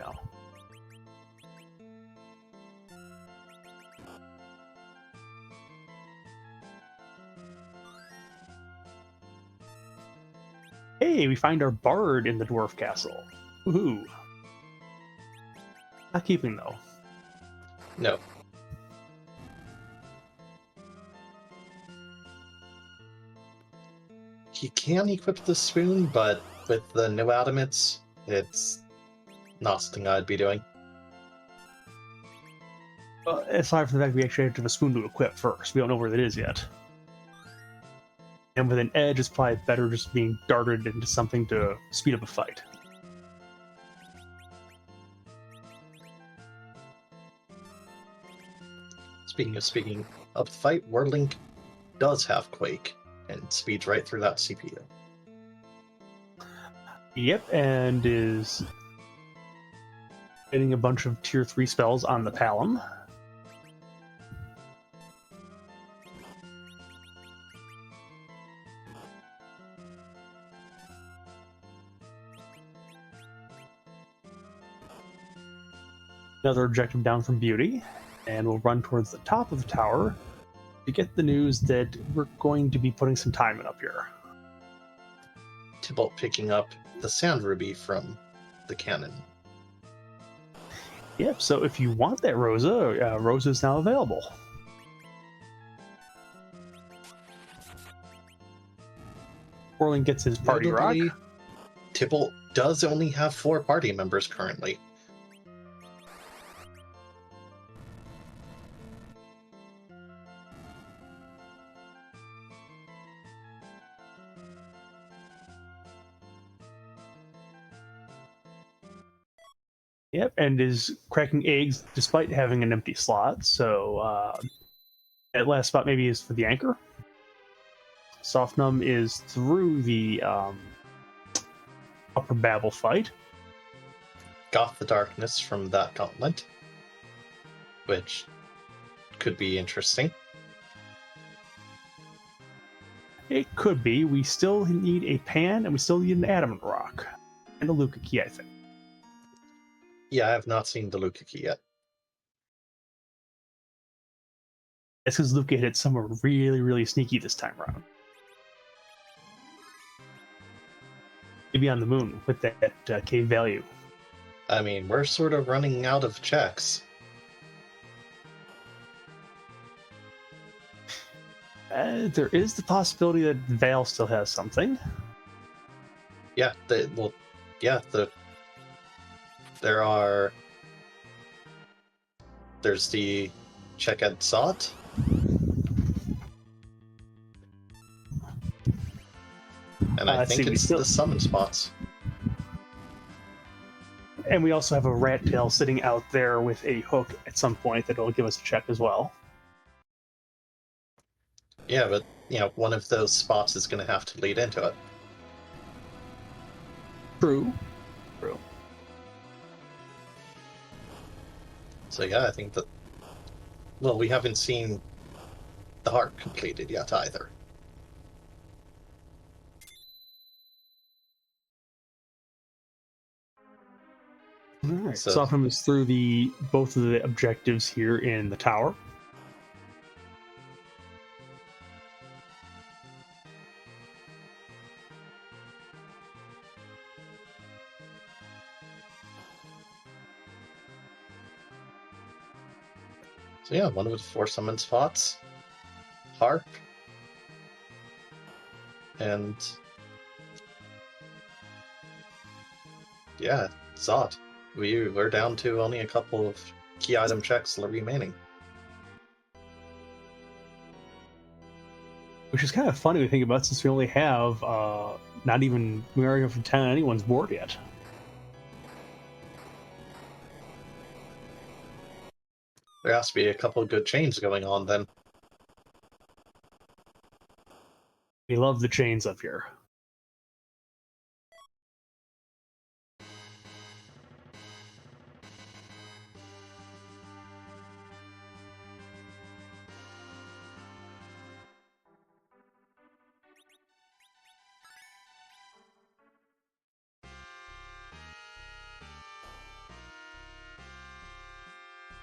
Hey, we find our bard in the dwarf castle. Woohoo! Not keeping, though. No. He can equip the spoon, but with the no adamants, it's not something I'd be doing. Aside from the fact we actually have to have a spoon to equip first. We don't know where that is yet. And with an edge, it's probably better just being darted into something to speed up a fight. Speaking of the fight, Wordlink does have Quake and speeds right through that CPU. Yep, and is getting a bunch of tier 3 spells on the Palom. Another objective down from Beauty, and we'll run towards the top of the tower to get the news that we're going to be putting some time in up here. Tybalt picking up the Sand Ruby from the cannon. Yep, so if you want that Rosa, Rosa is now available. Orlin gets his party rock. Tybalt does only have 4 party members currently. Yep, and is cracking eggs despite having an empty slot. So that last spot maybe is for the anchor. Soft Numb is through the upper Babel fight. Got the darkness from that gauntlet, which could be interesting. It could be. We still need a pan, and we still need an adamant rock. And a Luca key, I think. Yeah, I have not seen the Luca key yet. That's because Luca hit it somewhere really, really sneaky this time around. Maybe on the moon with that cave value. I mean, we're sort of running out of checks. There is the possibility that Vale still has something. Yeah, there's the check at Zot. And I think it's the summon spots. And we also have a rat tail sitting out there with a hook at some point that will give us a check as well. Yeah, but, one of those spots is going to have to lead into it. True. So yeah, I think that... Well, we haven't seen the heart completed yet either. Alright, so Softenum is through both of the objectives here in the tower. So yeah, one of the 4 summon spots. Harp. And... yeah, Zot. We're down to only a couple of key item checks remaining. Which is kind of funny to think about since we only have not even Mario from 10 on anyone's board yet. There has to be a couple of good chains going on then. We love the chains up here.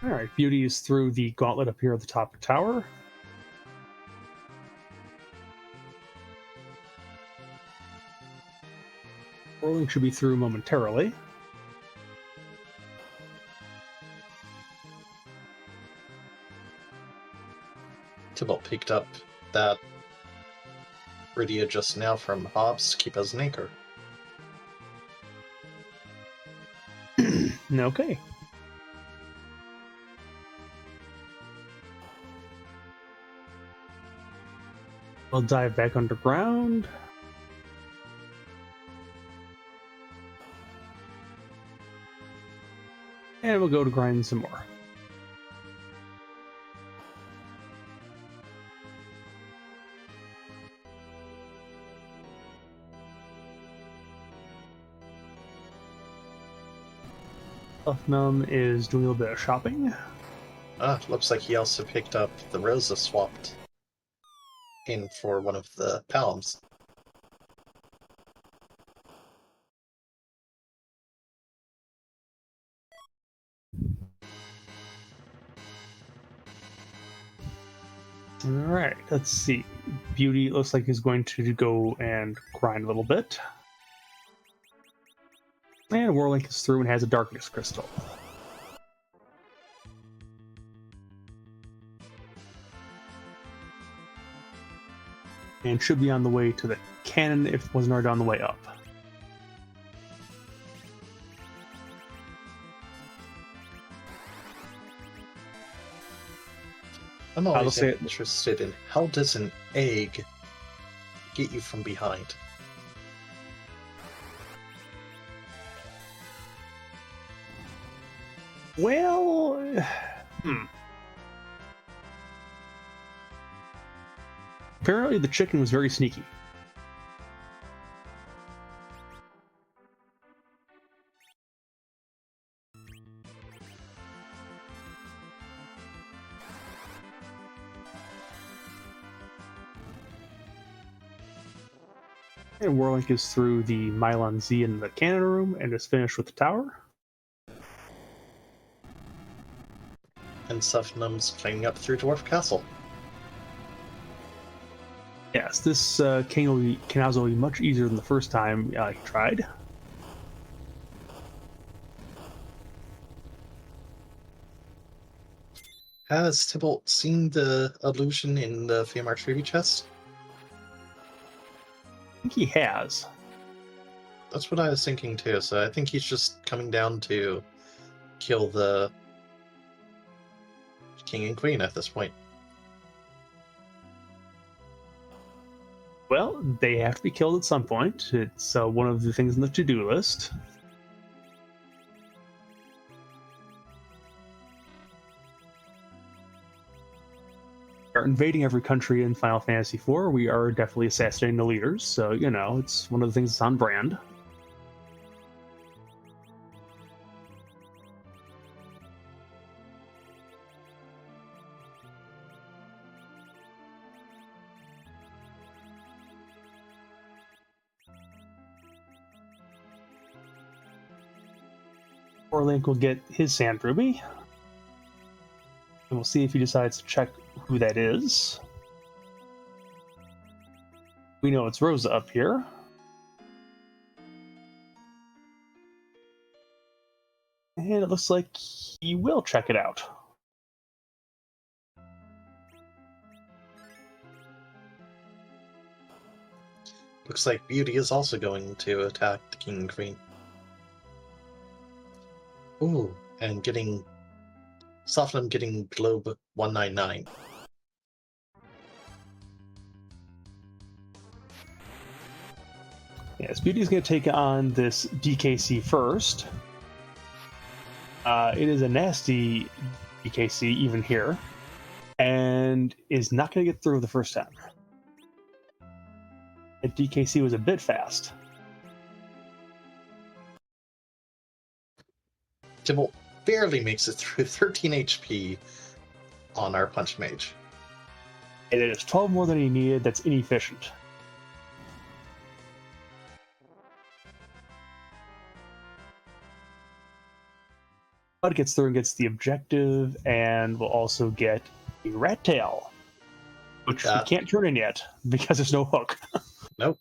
Alright, Beauty is through the gauntlet up here at the top of the tower. Whirling should be through momentarily. Tybalt picked up that Rydia just now from Hobbs to keep as an anchor. Okay. We'll dive back underground. And we'll go to grind some more. Num is doing a little bit of shopping. Looks like he also picked up the Rosa swapped in for one of the palms. Alright, let's see. Beauty looks like he's going to go and grind a little bit. And Warlink is through and has a darkness crystal. And should be on the way to the cannon if it wasn't already on the way up. I'm always interested in how does an egg get you from behind? Well, apparently the chicken was very sneaky. And Warlink is through the Mylon Z in the cannon room and is finished with the tower. And Sufnum's climbing up through Dwarf Castle. Yes, this can also be much easier than the first time he tried. Has Tybalt seen the illusion in the Famar Treaty chest? I think he has. That's what I was thinking too, so I think he's just coming down to kill the King and Queen at this point. Well, they have to be killed at some point. It's one of the things on the to-do list. We are invading every country in Final Fantasy IV. We are definitely assassinating the leaders, so, you know, it's one of the things that's on brand. Link will get his Sand Ruby. And we'll see if he decides to check who that is. We know it's Rosa up here. And it looks like he will check it out. Looks like Beauty is also going to attack the King and Queen. Ooh, and getting Softenham getting Globe 199. Yes, Beauty's going to take on this DKC first. It is a nasty DKC even here, and is not going to get through the first time. And DKC was a bit fast. Tybalt barely makes it through 13 HP on our Punch Mage. And it is 12 more than he needed. That's inefficient. But it gets through and gets the objective, and will also get a Rat Tail, which we can't turn in yet because there's no hook. Nope.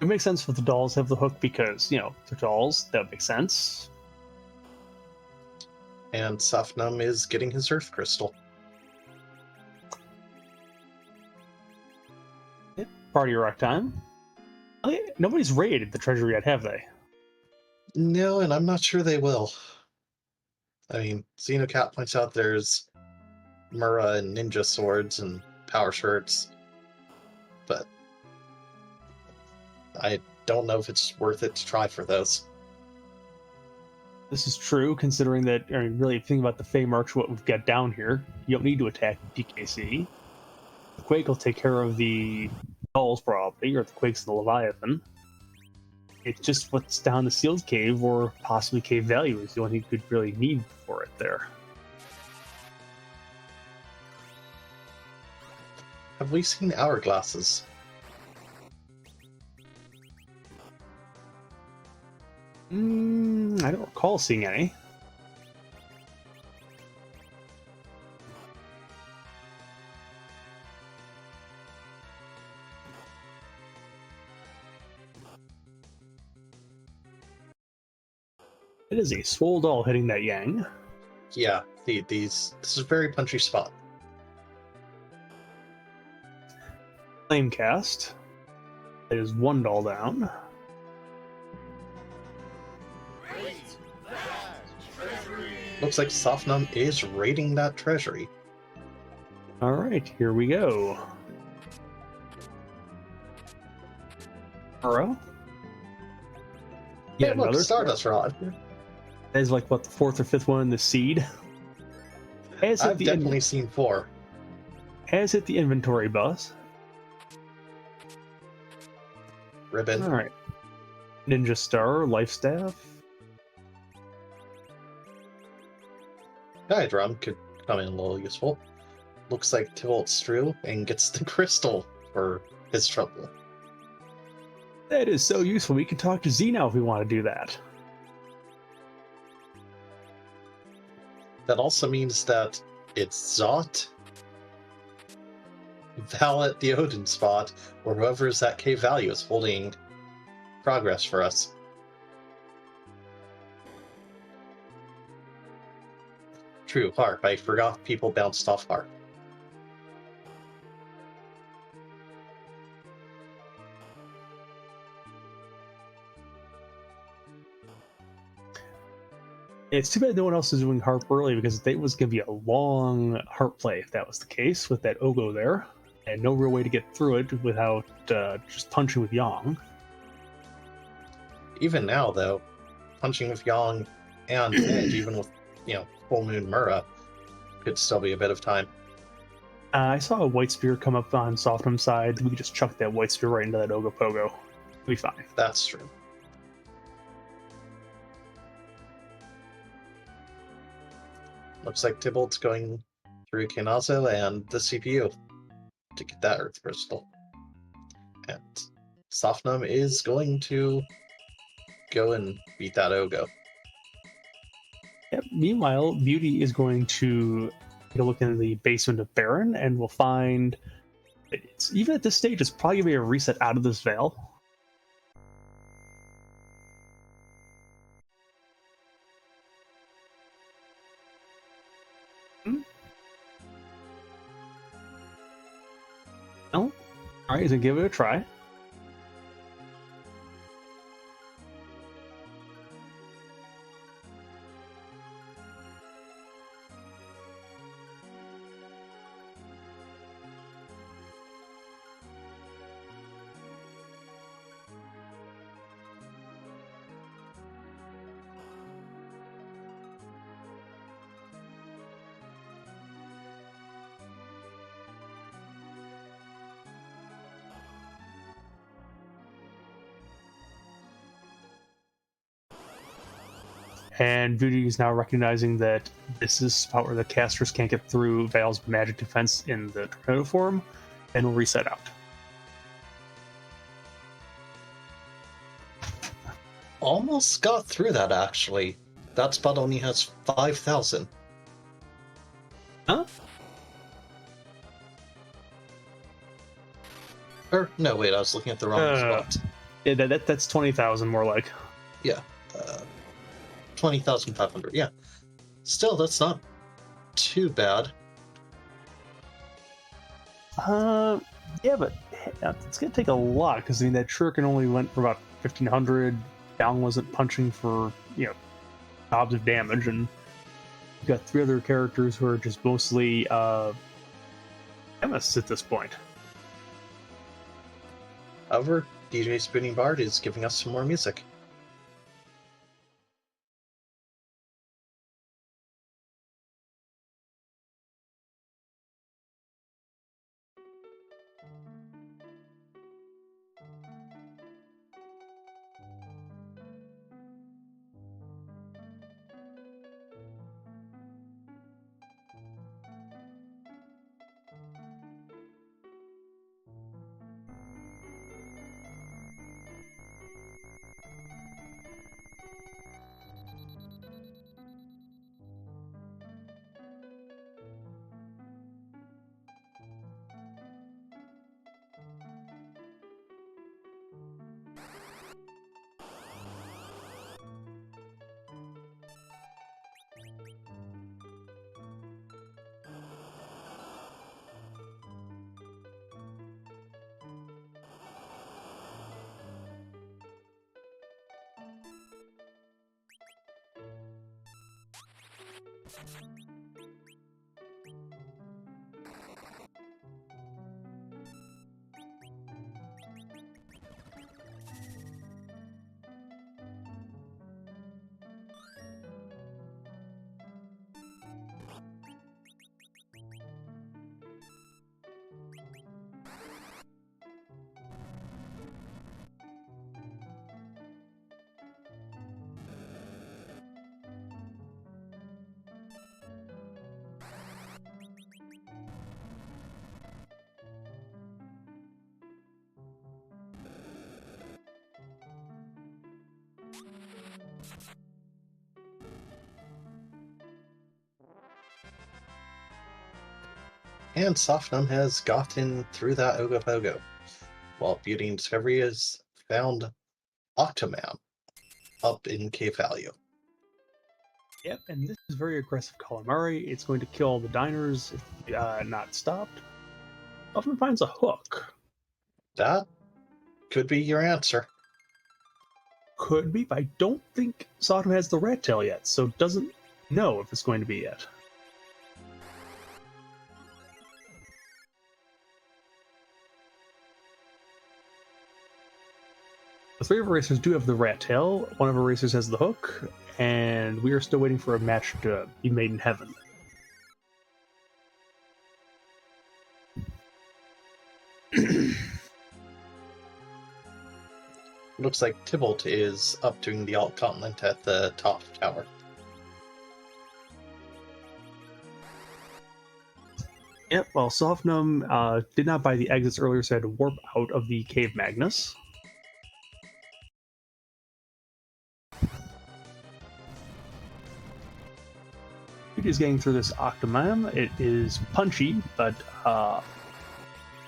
It makes sense for the dolls to have the hook because, you know, they're dolls. That makes sense. And Sofnum is getting his Earth Crystal. Yep. Party rock time. Nobody's raided the treasure yet, have they? No, and I'm not sure they will. I mean, Xenocat points out there's Mura and ninja swords and power shirts, but I don't know if it's worth it to try for those. This is true, considering that, I mean, really think about the Fey March, what we've got down here. You don't need to attack DKC. The Quake will take care of the dolls, probably, or the Quakes and the Leviathan. It's just what's down the Sealed Cave, or possibly Cave Value, is the only thing you could really need for it there. Have we seen hourglasses? I don't recall seeing any. It is a swole doll hitting that Yang. Yeah, this is a very punchy spot. Flame cast. It is one doll down. Looks like Sofnum is raiding that treasury. Alright, here we go. Burrow. Yet Hey, look, another Stardust Rod. That is like what, the fourth or fifth one in the seed. I've definitely seen 4. Has hit the inventory bus. Ribbon. All right. Ninja Star, Life Staff. Guide Drum could come in a little useful. Looks like Tivolt's true and gets the crystal for his trouble. That is so useful. We can talk to Z now if we want to do that. That also means that it's Zot, Val at the Odin spot, or whoever is at K value is holding progress for us. True, Harp. I forgot people bounced off Harp. It's too bad no one else is doing harp early because it was going to be a long harp play if that was the case with that Ogo there. And no real way to get through it without just punching with Yang. Even now, though, punching with Yang and Edge, even with, Full Moon Mura, could still be a bit of time. I saw a White Spear come up on Softenham's side. We could just chuck that White Spear right into that Ogo Pogo. It'll be fine. That's true. Looks like Tybalt's going through Kinazo and the CPU to get that Earth Crystal. And Softenham is going to go and beat that Ogo. Yep. Meanwhile, Beauty is going to take a look in the basement of Baron, and we'll find even at this stage, it's probably going to be a reset out of this veil. No? Alright, so give it a try. And Beauty is now recognizing that this is a spot where the casters can't get through Veil's magic defense in the tornado form, and will reset out. Almost got through that, actually. That spot only has 5,000. Huh? Or, no, wait, I was looking at the wrong spot. Yeah, that's 20,000 more like. Yeah. 20,500, yeah. Still, that's not too bad. Yeah, but it's going to take a lot, because I mean, that Shuriken only went for about 1,500. Down wasn't punching for, gobs of damage, and you've got 3 other characters who are just mostly chemists at this point. However, DJ Spinning Bard is giving us some more music. And Sofnum has gotten through that Ogopogo, while Beauty and Discovery has found Octoman up in Cave Value. Yep, and this is very aggressive calamari. It's going to kill all the diners if not stopped. Often finds a hook. That could be your answer. Could be, but I don't think Sodom has the rat tail yet, so doesn't know if it's going to be yet. The three of our racers do have the rat tail, one of our racers has the hook, and we are still waiting for a match to be made in heaven. Looks like Tybalt is up doing the alt continent at the top tower. Yep, well, Sofnum did not buy the exits earlier, so had to warp out of the Cave Magnus. It is getting through this Octomam. It is punchy, but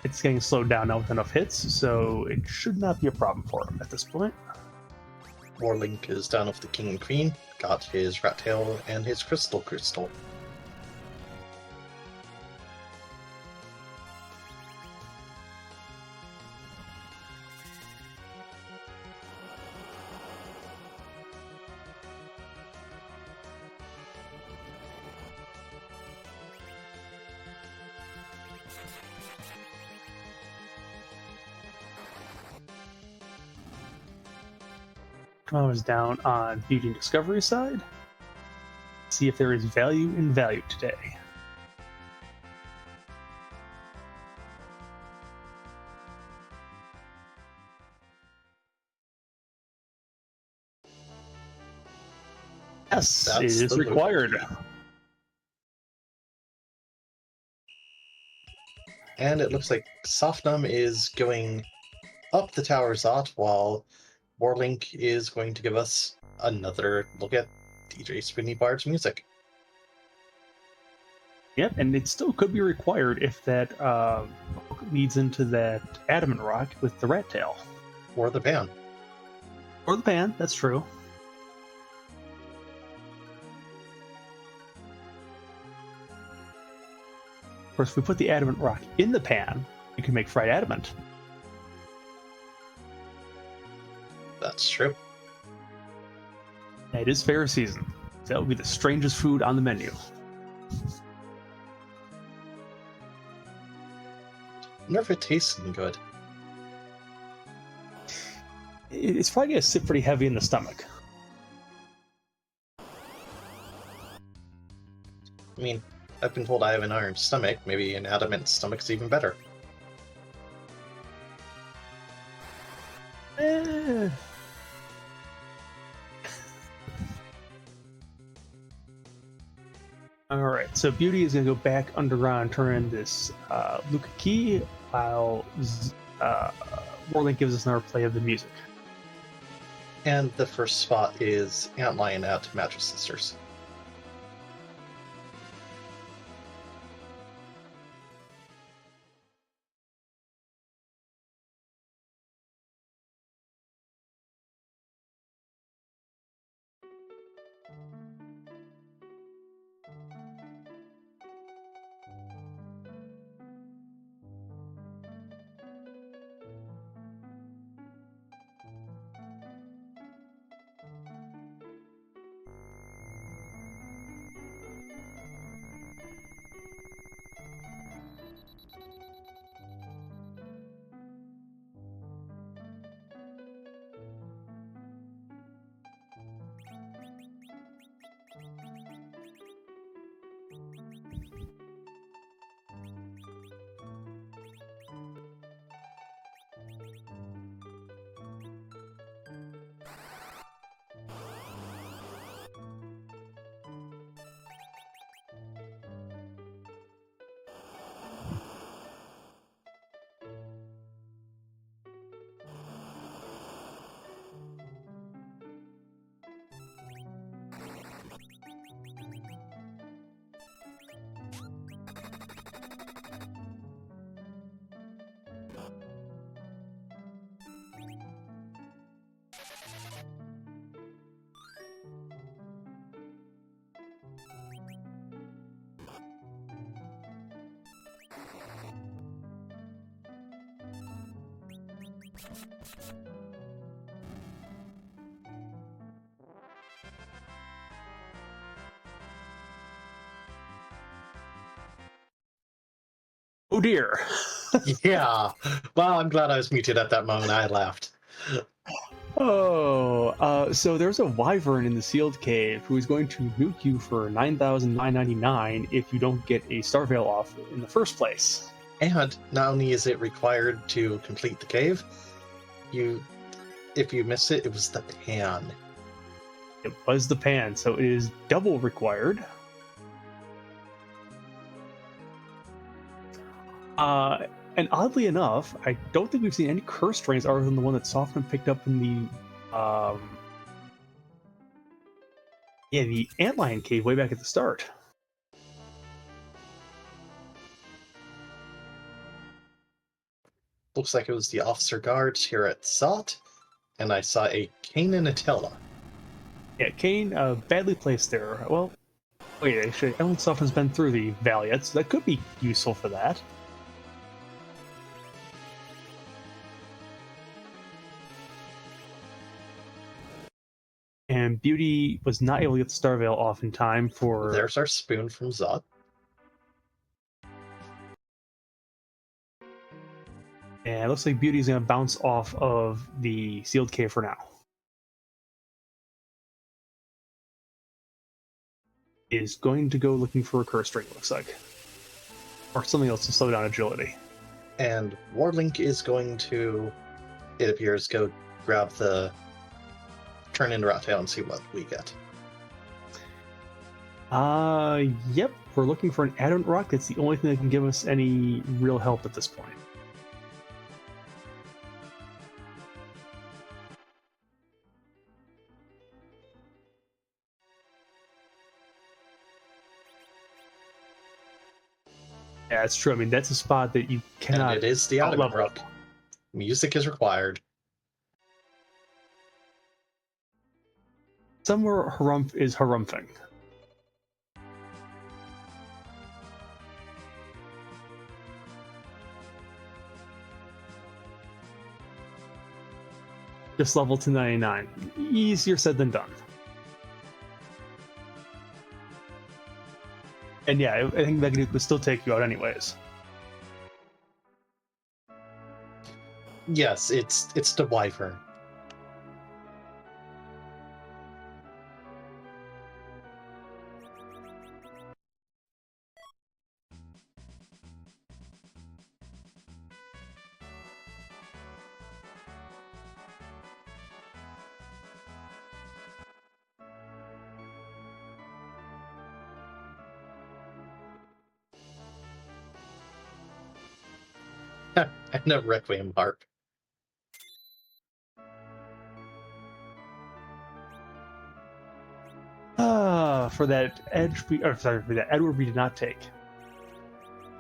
it's getting slowed down now with enough hits, so it should not be a problem for him at this point. Warlink is down with the King and Queen, got his rat tail and his crystal. I was down on Beauty and Discovery side. See if there is value in value today. Yes, it is required. And it looks like Sofnum is going up the tower Zot, while Warlink is going to give us another look at DJ Spinny Bard's music. Yep, and it still could be required if that leads into that adamant rock with the rat tail. Or the pan. Or the pan, that's true. Of course, if we put the adamant rock in the pan, we can make fried adamant. That's true. And it is fair season. That would be the strangest food on the menu. I wonder if it tastes good. It's probably going to sit pretty heavy in the stomach. I mean, I've been told I have an iron stomach. Maybe an adamant stomach's even better. Alright, so Beauty is going to go back underground and turn in this Luca key, while Warlink gives us another play of the music. And the first spot is Antlion at Magic Sisters. Oh dear. Yeah. Well, I'm glad I was muted at that moment. I laughed. So there's a wyvern in the sealed cave who is going to nuke you for 9,999 if you don't get a star veil off in the first place. And not only is it required to complete the cave, if you miss it, it was the pan. It was the pan, so it is double required. And oddly enough, I don't think we've seen any curse strains other than the one that Soften picked up in the antlion cave way back at the start. Looks like it was the officer guards here at Sot, and I saw a Kane and Attila. Yeah, Kane, badly placed there. Well, wait, actually, I don't think Soften's been through the Valley yet, so that could be useful for that. And Beauty was not able to get the Star Veil off in time for... There's our spoon from Zot. And it looks like Beauty's going to bounce off of the sealed cave for now. Is going to go looking for a curse string, looks like. Or something else to slow down agility. And Warlink is going to, it appears, go grab the turn into Rat Tail and see what we get. Yep. We're looking for an Adamant Rock. That's the only thing that can give us any real help at this point. Yeah, it's true. I mean, that's a spot that you cannot... And it is the Adamant Rock. Music is required. Somewhere Harumph is harumphing. Just level to 99. Easier said than done. And yeah, I think Meganuke would still take you out anyways. Yes, it's the Wyvern. And a Requiem Harp. For that for that Edward we did not take.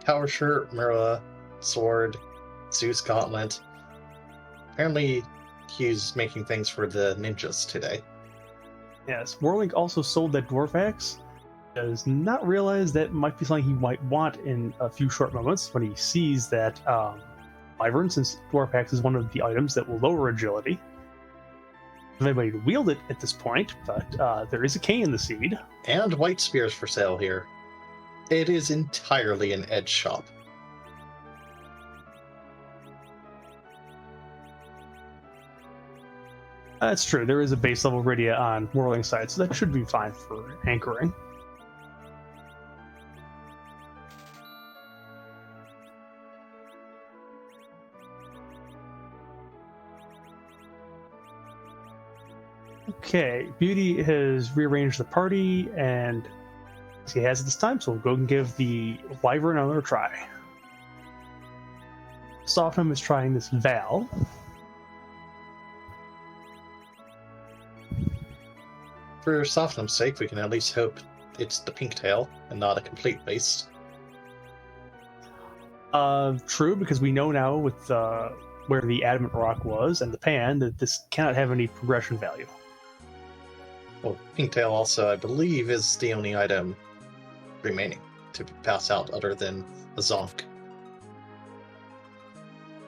Power Shirt, Mira, Sword, Zeus Gauntlet. Apparently, he's making things for the ninjas today. Yes, Warlink also sold that Dwarf Axe. Does not realize that might be something he might want in a few short moments when he sees that Wyvern, since Dwarf Axe is one of the items that will lower agility. There's anybody to wield it at this point, but there is a K in the seed. And White Spears for sale here. It is entirely an edge shop. That's true. There is a base level Rydia on Whirling side, so that should be fine for anchoring. Okay, Beauty has rearranged the party, and he has it this time, so we'll go and give the Wyvern another try. Softenham is trying this Val. For Softenham's sake, we can at least hope it's the pink tail and not a complete waste. True, because we know now with where the Adamant Rock was and the pan that this cannot have any progression value. Well, pink tail also, I believe, is the only item remaining to pass out other than a Zonk.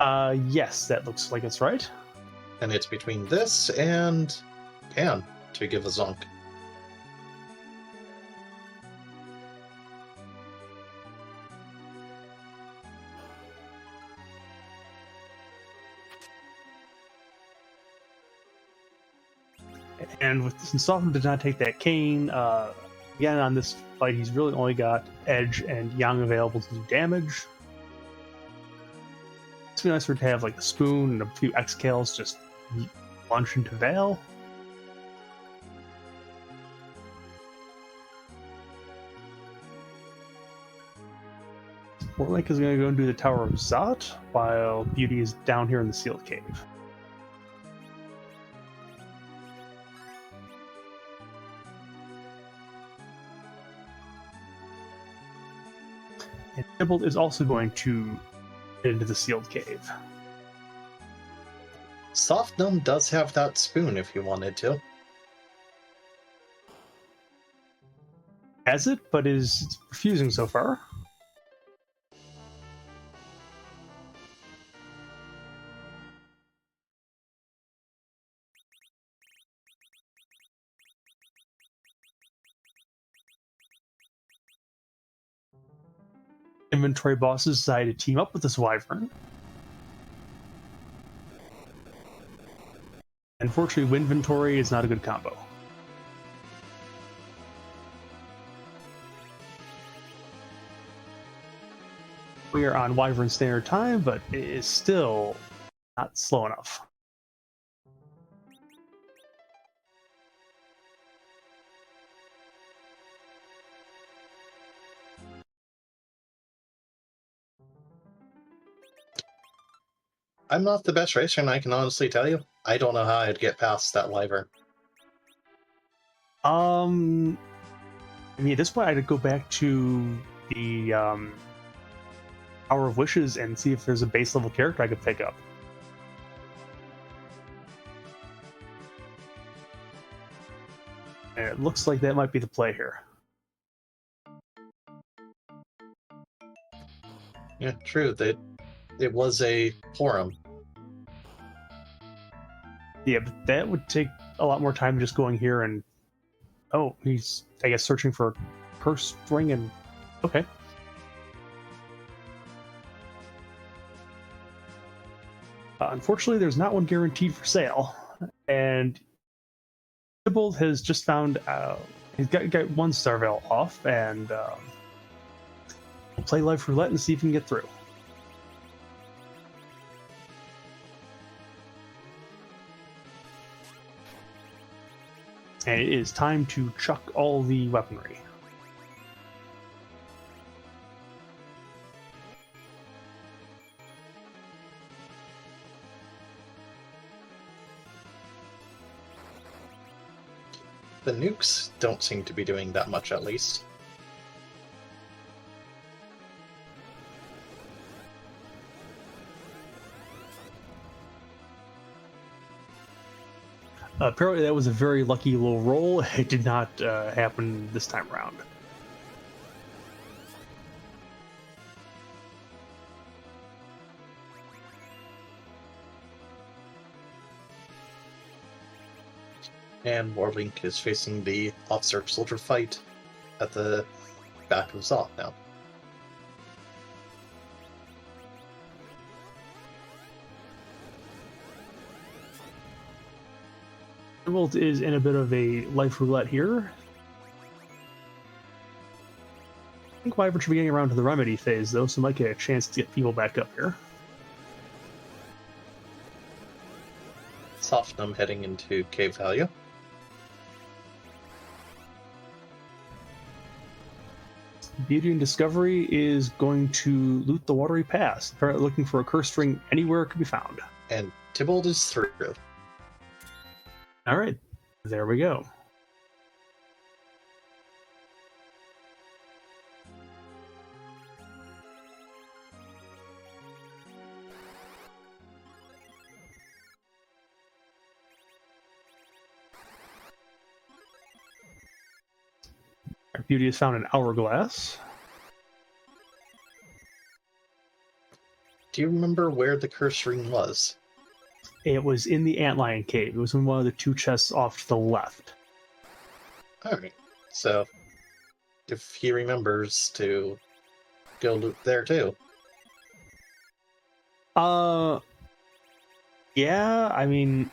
Yes, that looks like it's right. And it's between this and Pan to give a zonk. And since Soften did not take that cane, again on this fight, he's really only got Edge and Yang available to do damage. It's be nice for it to have like a spoon and a few X-Kales just launch into Vale. Warlink is going to go and do the Tower of Zot, while Beauty is down here in the Sealed Cave. And Tybalt is also going to get into the Sealed Cave. Soft Gnome does have that spoon if you wanted to. Has it, but is refusing so far. Inventory bosses decided to team up with this wyvern. Unfortunately, Winventory is not a good combo. We are on Wyvern Standard Time, but it is still not slow enough. I'm not the best racer, and I can honestly tell you, I don't know how I'd get past that wyvern. I mean, at this point, I'd go back to the Hour of Wishes and see if there's a base level character I could pick up. And it looks like that might be the play here. Yeah, true. It was a forum. Yeah, but that would take a lot more time just going here and... Oh, he's, I guess, searching for a curse ring and... Okay. Unfortunately, there's not one guaranteed for sale. And Tybalt has just found... he's got one Star Veil off, and we'll play Life Roulette and see if he can get through. And it is time to chuck all the weaponry. The nukes don't seem to be doing that much, at least. Apparently that was a very lucky little roll. It did not happen this time around. And Warlink is facing the officer-soldier fight at the back of Zoth now. Tybalt is in a bit of a life roulette here. I think Wyvern should be getting around to the remedy phase, though, so might get a chance to get people back up here. Softnum heading into Cave Value. Beauty and Discovery is going to loot the Watery Pass, apparently looking for a curse ring anywhere it could be found. And Tybalt is through. All right, there we go. Our Beauty has found an hourglass. Do you remember where the curse ring was? It was in the antlion cave. It was in one of the 2 chests off to the left. Alright. So, if he remembers to go loot there too. Yeah, I mean,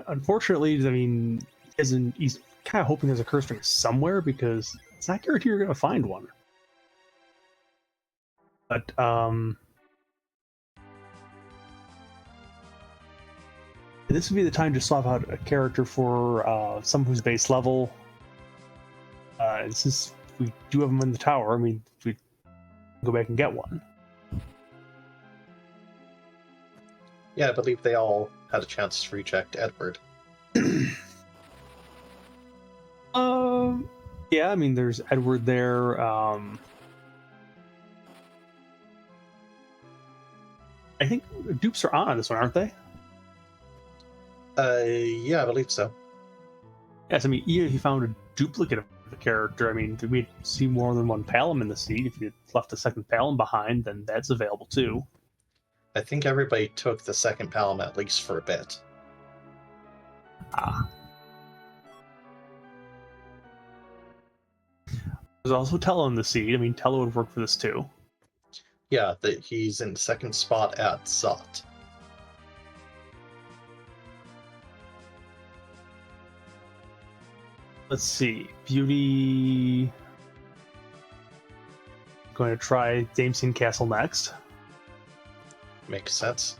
unfortunately, I mean, he's kind of hoping there's a curse ring somewhere because it's not guaranteed you're going to find one. But, this would be the time to swap out a character for someone who's base level. And since we do have them in the tower, I mean, we go back and get one. Yeah, I believe they all had a chance to reject Edward. Yeah, I mean, there's Edward there. I think dupes are on this one, aren't they? Yeah, I believe so. Yes, I mean, even if you found a duplicate of the character, I mean, we'd see more than one Palom in the seed. If you left a second Palom behind, then that's available too. I think everybody took the second Palom at least for a bit. Ah. There's also Tello in the seed. I mean, Tello would work for this too. Yeah, he's in second spot at Zot. Let's see. Beauty. Going to try Dameson Castle next. Makes sense.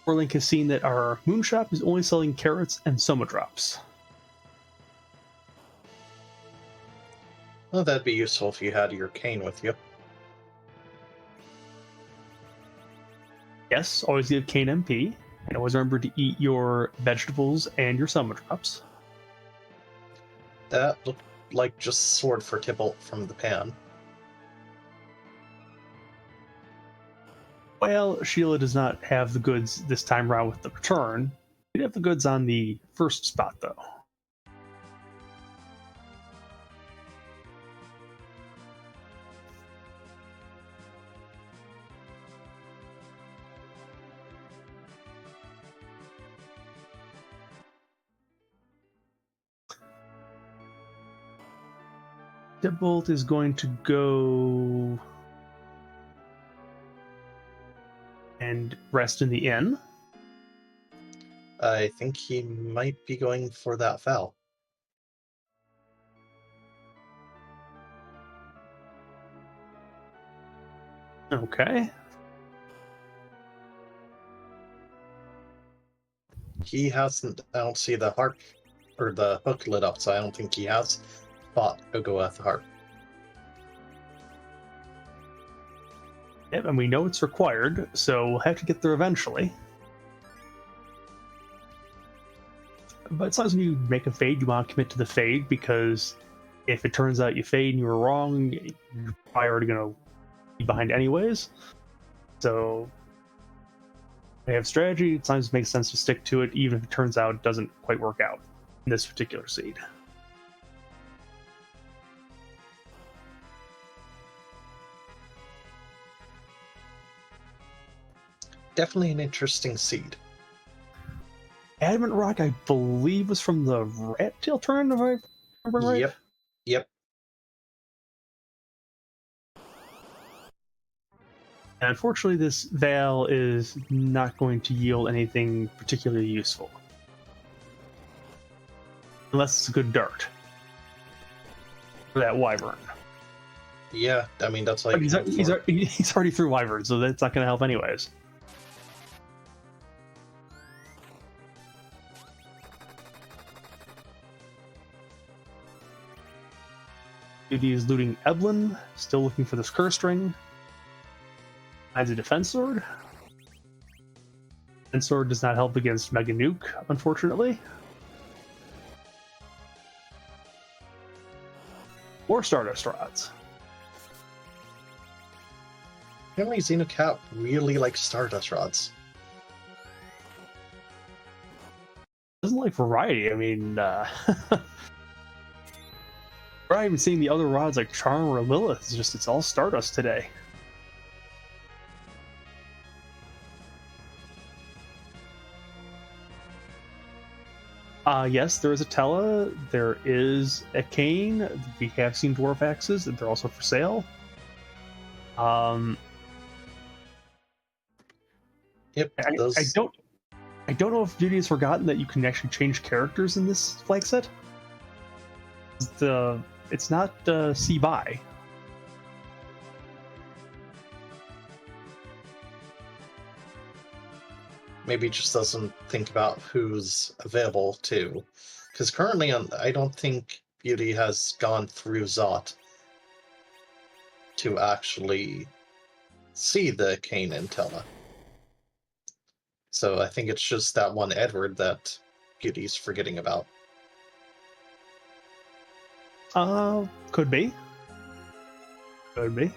Orlink has seen that our moon shop is only selling carrots and soma drops. Well, that'd be useful if you had your cane with you. Yes, always give Cane MP, and always remember to eat your vegetables and your soma drops. That looked like just sword for Tybalt from the pan. Well, Sheila does not have the goods this time around with the return. She'd have the goods on the first spot, though. Deadbolt is going to go and rest in the inn. I think he might be going for that foul. Okay. He hasn't. I don't see the harp or the hook lit up, so I don't think he has fought Ogo at the harp. Yep, and we know it's required, so we'll have to get there eventually. But as long as when you make a fade, you want to commit to the fade, because if it turns out you fade and you were wrong, you're probably already going to be behind anyways. So, they have strategy. It sometimes makes sense to stick to it, even if it turns out it doesn't quite work out in this particular seed. Definitely an interesting seed. Adamant Rock, I believe, was from the Rat Tail turn, if I remember right. Yep. And unfortunately, this Veil is not going to yield anything particularly useful. Unless it's a good dart. For that Wyvern. Yeah, I mean, that's like... But he's already through Wyvern, so that's not going to help anyways. Duty is looting Eblin, still looking for this curse ring. Finds a defense sword. Defense sword does not help against Mega Nuke, unfortunately. Or Stardust Rods. Apparently Xenocat really likes Stardust Rods. Doesn't like variety. I mean, we're not even seeing the other rods like Charm or Lilith. It's all Stardust today. Yes, there is a Tella. There is a Kane. We have seen Dwarf Axes, and they're also for sale. Yep, I don't know if Beauty has forgotten that you can actually change characters in this flag set. It's not see buy. maybe just doesn't think about who's available too. Because currently, I don't think Beauty has gone through Zot to actually see the Kane and Tella. So I think it's just that one Edward that Beauty's forgetting about. Could be. Could be.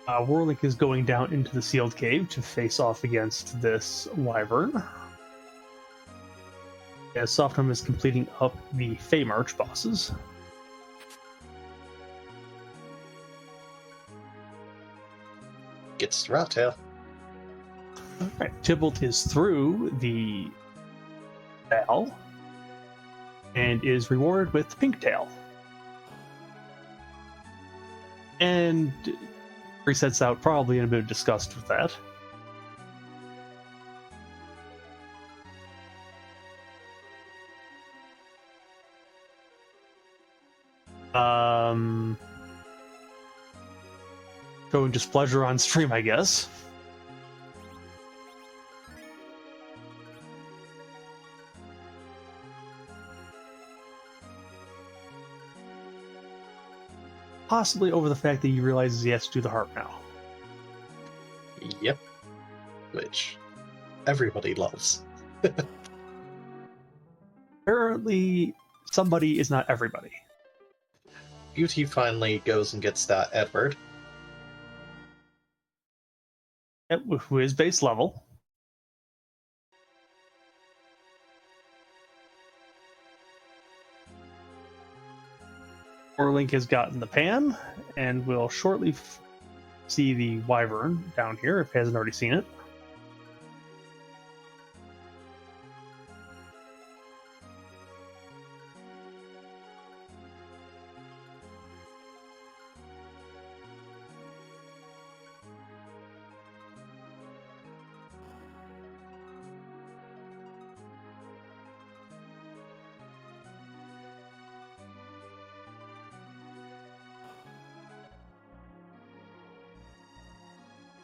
Warlink is going down into the sealed cave to face off against this wyvern. As Softum is completing up the Fey March bosses. Gets the rat tail. Alright, Tybalt is through the Bell and is rewarded with Pink Tail. And resets out probably in a bit of disgust with that. Showing displeasure on stream, I guess. Possibly over the fact that he realizes he has to do the harp now. Yep. Which everybody loves. Apparently, somebody is not everybody. Beauty finally goes and gets that Edward. Who is base level. Orlink has gotten the pan, and will shortly see the wyvern down here if he hasn't already seen it.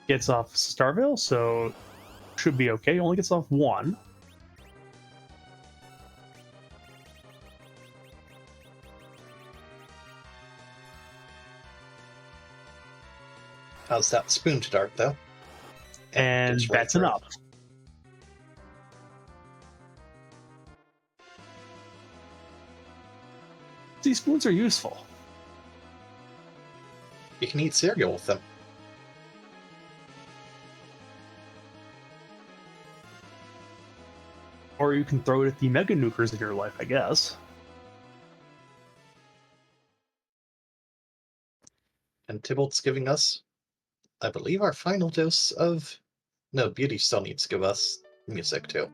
Gets off Starville, so should be okay. Only gets off one. How's that spoon to dart, though? And that's enough. These spoons are useful. You can eat cereal with them. Or you can throw it at the mega nukers in your life, I guess. And Tybalt's giving us, I believe, our final dose of... No, Beauty still needs to give us music, too.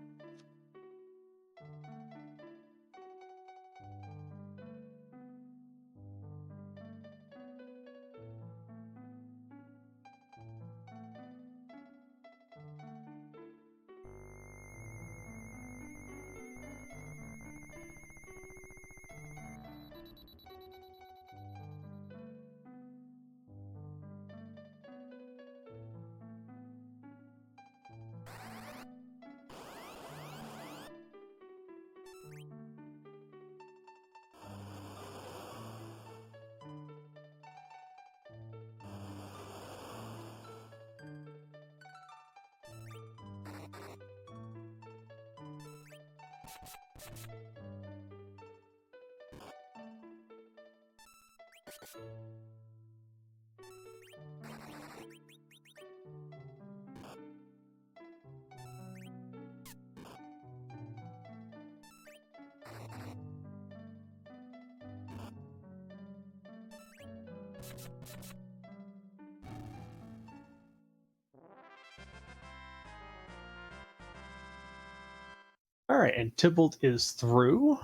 All right, and Tybalt is through.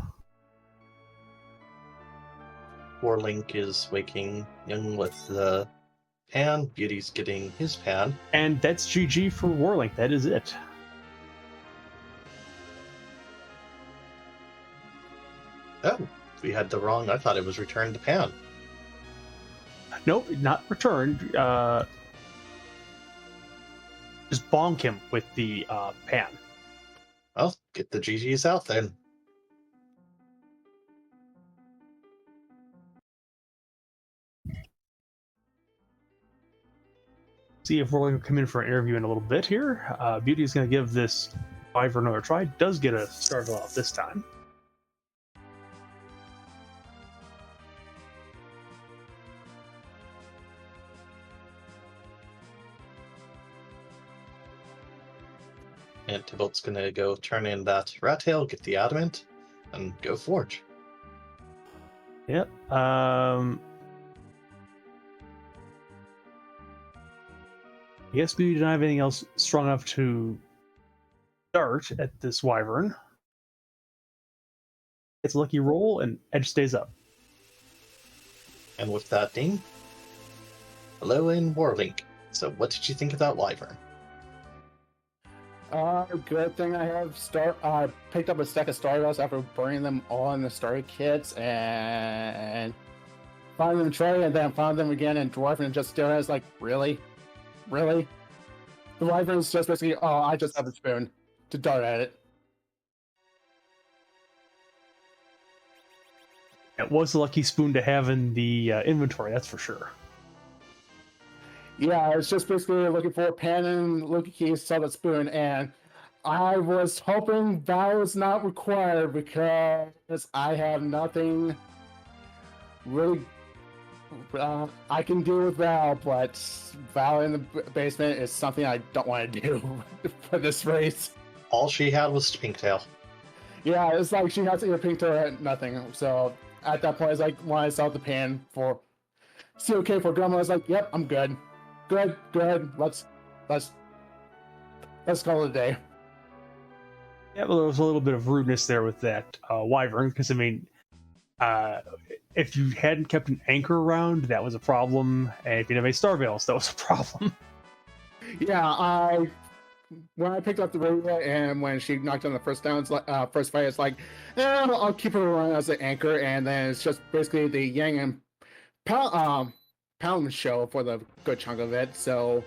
Warlink is waking young with the pan. Beauty's getting his pan. And that's GG for Warlink. That is it. Oh, we had the wrong. I thought it was return the pan. Nope, not returned. Just bonk him with the pan. Well, get the GGs out then. See if Warlink will come in for an interview in a little bit here. Beauty is going to give this Wyvern another try. Does get a startle off this time. And Tybalt's gonna go turn in that rat tail, get the adamant, and go forge. Yep. I guess we don't have anything else strong enough to start at this Wyvern. It's a lucky roll, and Edge stays up. And with that ding, hello in Warlink. So what did you think of that wyvern? Good thing I have picked up a stack of Stardust after burning them all in the starter kits and found them in tray and then found them again in Dwarf and just stared at us like, really? Really? The wyvern's just basically, oh, I just have a spoon to dart at it. It was a lucky spoon to have in the inventory, that's for sure. Yeah, I was just basically looking for a pan and looking to sell the spoon, and I was hoping that was not required because I have nothing really. I can deal with Val, but Val in the basement is something I don't want to do for this race. All she had was Pinktail. Yeah, it's like she has to eat a pink tail or nothing. So at that point, it's like when I saw the pan for COK for Grandma, I was like, "Yep, I'm good, good. Let's call it a day." Yeah, well, there was a little bit of rudeness there with that Wyvern, because, I mean, if you hadn't kept an anchor around, that was a problem, and if you didn't have any Star Veils, that was a problem. Yeah, when I picked up the radio and when she knocked on the first down, first fight, it's like, I'll keep her around as an anchor, and then it's just basically the Yang and Pound show for the good chunk of it. So,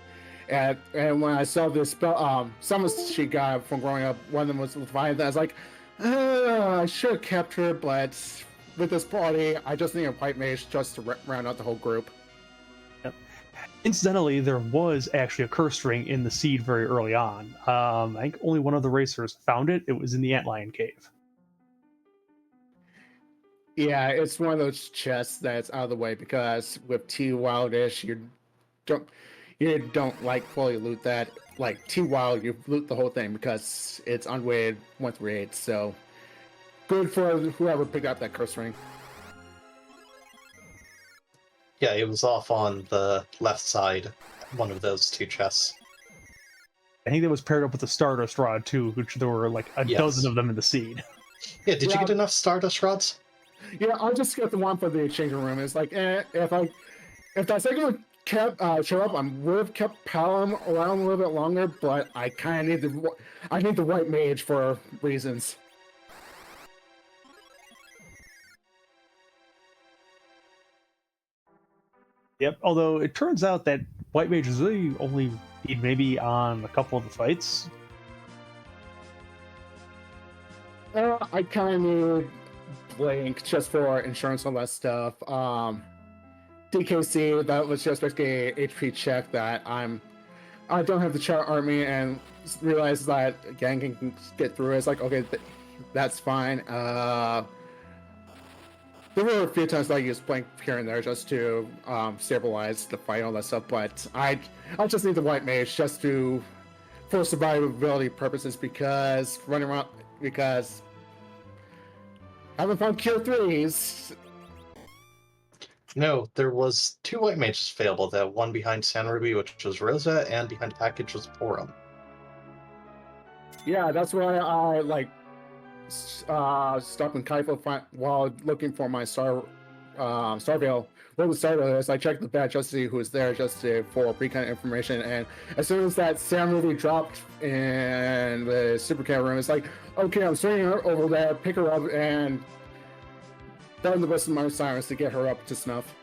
and when I saw this spell, summons she got from growing up, one of them was Leviathan. I was like, I should have kept her, but with this party, I just need a white mage just to round out the whole group. Incidentally, there was actually a curse ring in the seed very early on. I think only one of the racers found it. It was in the Antlion Cave. Yeah, it's one of those chests that's out of the way because with T Wildish, you don't like fully loot that. Like T Wild, you loot the whole thing because it's unweighted 138. So good for whoever picked up that curse ring. Yeah, it was off on the left side, one of those two chests. I think that was paired up with the Stardust Rod too, which there were like a dozen of them in the seed. Yeah, did you get enough Stardust Rods? Yeah, I'll just get the one for the exchanging room. It's like, if that second one kept show up, I would have kept Palom around a little bit longer, but I kind of need the white mage for reasons. Yep, although it turns out that white mages really only need maybe on a couple of the fights. I kind of need Blink just for insurance and all that stuff. DKC, that was just basically a HP check that I don't have the chart army and realize that Gang can get through it. It's like, okay, that's fine. There were a few times that I used Blink here and there just to stabilize the fight and all that stuff, but I just need the white mage just for survivability purposes because I haven't found Cure 3s. No, there was 2 white mages available. That one behind San Ruby, which was Rosa, and behind the package was Porum. Yeah, that's why I like stopped in Kaifa while looking for my Starvale. What was Starvale is I checked the badge just to see who was there, for pre-kind information. And as soon as that Sam movie dropped in the supercar room, it's like, okay, I'm swinging her over there, pick her up, and done the rest of my sirens to get her up to snuff.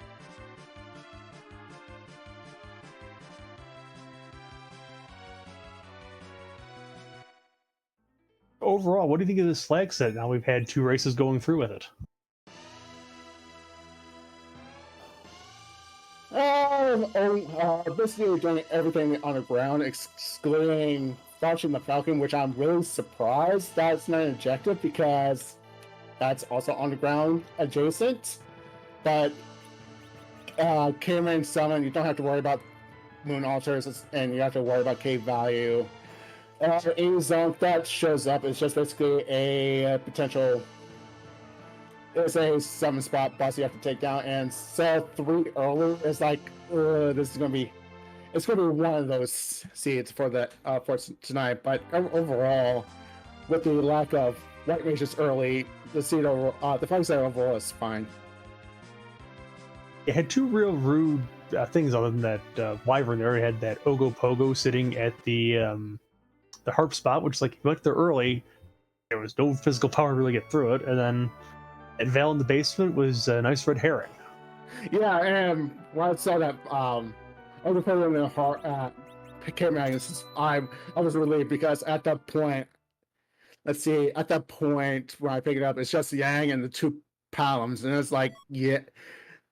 Overall, what do you think of this flag set now we've had 2 races going through with it? Basically doing everything on the ground, excluding launching the Falcon, which I'm really surprised that's not an objective because that's also on the ground adjacent. But Cameron Summon, you don't have to worry about Moon Altars, and you have to worry about cave value. A zone that shows up is just basically a potential. It's a 7-spot boss you have to take down, and Cell 3 early is like, this is gonna be, it's gonna be one of those seeds for tonight. But overall, with the lack of white mages early, the flag set overall is fine. It had 2 real rude things other than that wyvern there. It had that Ogo Pogo sitting at the harp spot, which, like, if you went there early, there was no physical power to really get through it, and then that veil in the basement was a nice red herring. Yeah, and when I saw that Ogo Pogo in the heart Magnus, I was relieved because at that point, at that point when I pick it up, it's just Yang and the 2 Palums, and it's like, yeah,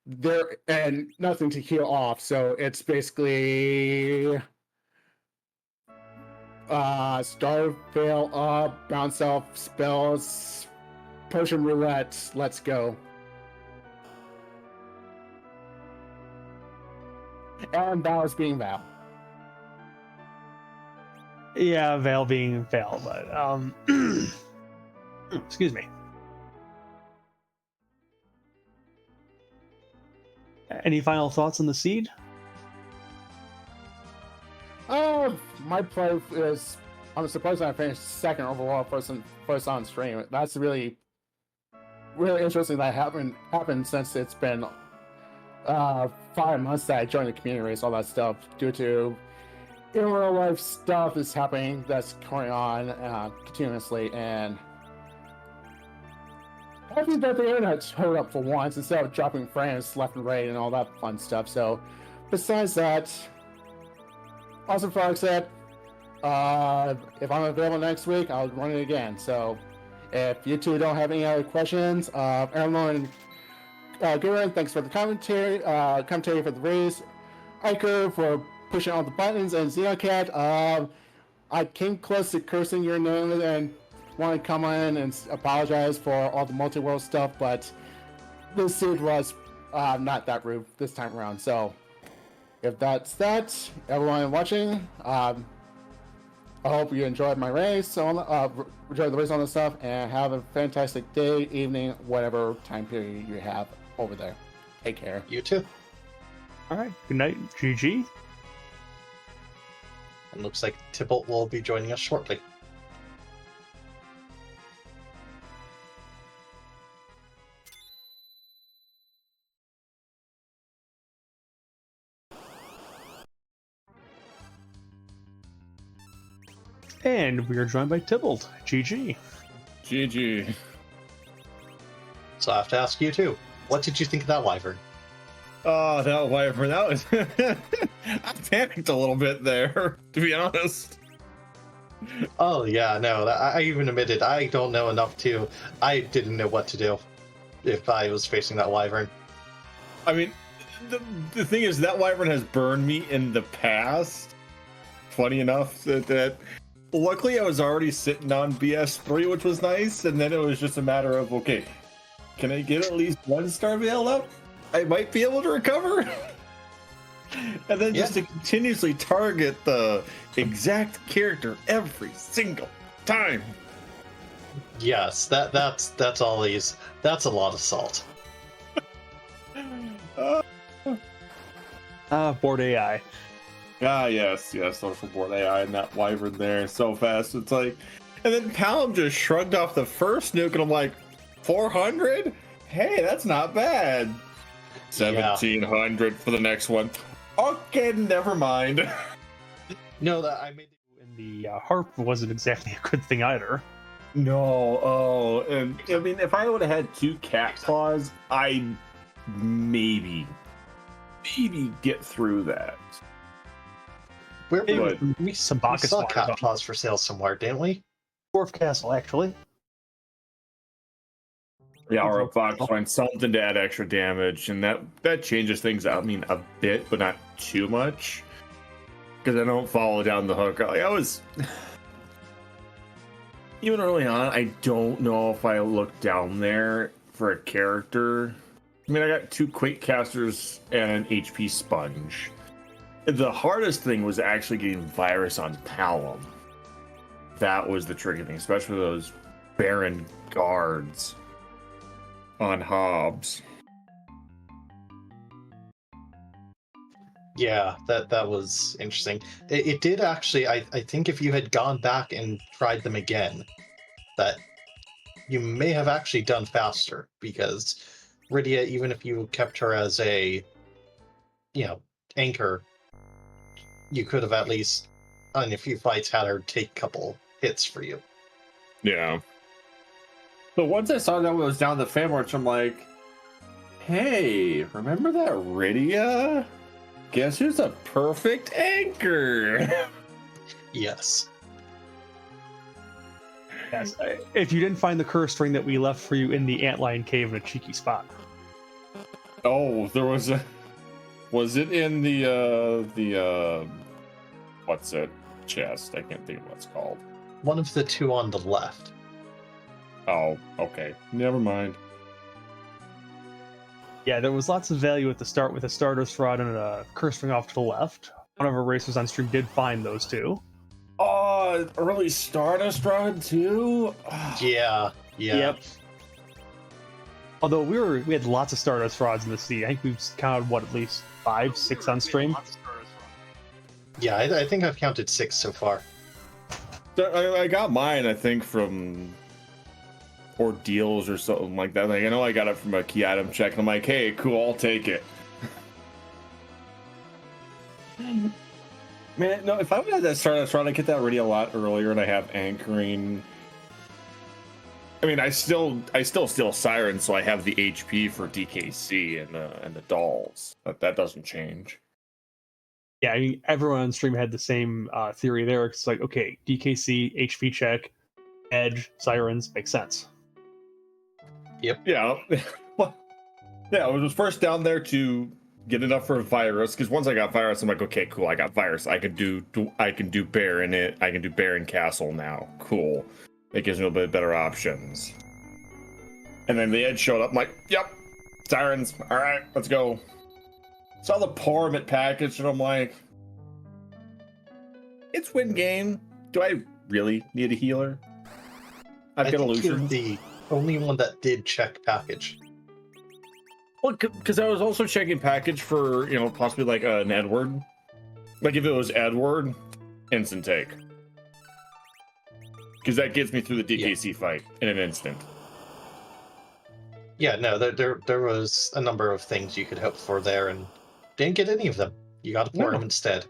there and nothing to heal off, so it's basically Starvale up, bounce off spells, potion roulette, let's go. And Val's being Val. Yeah, Val being Val, but excuse me. Any final thoughts on the seed? My play is, I'm surprised I finished second overall, first on stream. That's really interesting that happened since it's been 5 months that I joined the community race, all that stuff, due to in real life stuff is happening that's going on continuously, and I think that the internet showed up for once instead of dropping frames left and right and all that fun stuff. So besides that, awesome flag set. If I'm available next week, I'll run it again. So if you 2 don't have any other questions, Aaron and Gurren, thanks for the commentary for the race. Iker for pushing all the buttons, and Xenocat, I came close to cursing your name and want to come in and apologize for all the multi-world stuff, but this seed was not that rude this time around. So if that's that, everyone watching, I hope you enjoyed my race, enjoyed the race on this stuff, and have a fantastic day, evening, whatever time period you have over there. Take care. You too. All right. Good night. GG. And looks like Tybalt will be joining us shortly. And we are joined by Tybalt. GG. GG. So I have to ask you too. What did you think of that wyvern? Oh, that wyvern, that was... I panicked a little bit there, to be honest. Oh yeah, no, I even admitted I don't know enough to... I didn't know what to do if I was facing that wyvern. I mean, the thing is, that wyvern has burned me in the past. Funny enough that luckily I was already sitting on BS3, which was nice, and then it was just a matter of, okay, can I get at least 1 Starvale up? I might be able to recover. And then just to continuously target the exact character every single time. Yes, that's all these. That's a lot of salt. Board AI. Ah, yes, social board AI and that wyvern there so fast. It's like, and then Palom just shrugged off the first nuke, and I'm like, 400? Hey, that's not bad. 1700 for the next one. Okay, never mind. No, that I made. And the harp wasn't exactly a good thing either. No, and I mean, if I would have had 2 cat claws, I'd maybe get through that. Where But- we saw cat claws for sale somewhere, didn't we? Dwarf Castle, actually. Yeah, or a box find something to add extra damage, and that changes things. I mean, a bit, but not too much, because I don't follow down the hook. Like, I was even early on. I don't know if I looked down there for a character. I mean, I got 2 Quake casters and an HP sponge. The hardest thing was actually getting virus on Palom. That was the tricky thing, especially those Baron guards on Hobbs. Yeah, that was interesting. It did actually. I think if you had gone back and tried them again, that you may have actually done faster, because Rydia, even if you kept her as a, anchor, you could have at least, in a few fights, had her take a couple hits for you. Yeah. But once I saw that was down the fan march, I'm like, hey, remember that Rydia? Guess who's a perfect anchor? Yes. Yes. If you didn't find the curse ring that we left for you in the antlion cave in a cheeky spot. Oh, there was a. Was it in the what's it? Chest? I can't think of what it's called. One of the 2 on the left. Oh, okay. Never mind. Yeah, there was lots of value at the start with a starter's rod and a curse ring off to the left. One of our racers on stream did find those 2. Oh, early Stardust Rod too? Yeah. Yep. Although we had lots of Stardust rods in the sea. I think we've counted at least 5, 6 on stream. Yeah, I think I've counted 6 so far. So I got mine, I think, from Ordeals or something like that. Like, I know I got it from a key item check, and I'm like, hey, cool, I'll take it. Man, no, if I would have that Stardust Rod, I'd get that already a lot earlier, and I have anchoring. I mean, I still steal Siren, so I have the HP for DKC and the dolls. That doesn't change. Yeah, I mean, everyone on stream had the same theory there. It's like, okay, DKC, HP check, Edge, Sirens, makes sense. Yep. Yeah. Well, yeah, I was first down there to get enough for a virus, because once I got virus, I'm like, okay, cool, I got virus. I can do Baron it. I can do Baron Castle now. Cool. It gives me a little bit better options. And then the Edge showed up. I'm like, yep, Sirens. All right, let's go. Saw the Pormit package, and I'm like, it's win game. Do I really need a healer? I've got think you're illusion. the only one that did check package. Well, because I was also checking package for, possibly like an Edward. Like if it was Edward, instant take. Because that gets me through the DKC fight in an instant. Yeah, no, there was a number of things you could hope for there, and didn't get any of them. You got to pour them instead.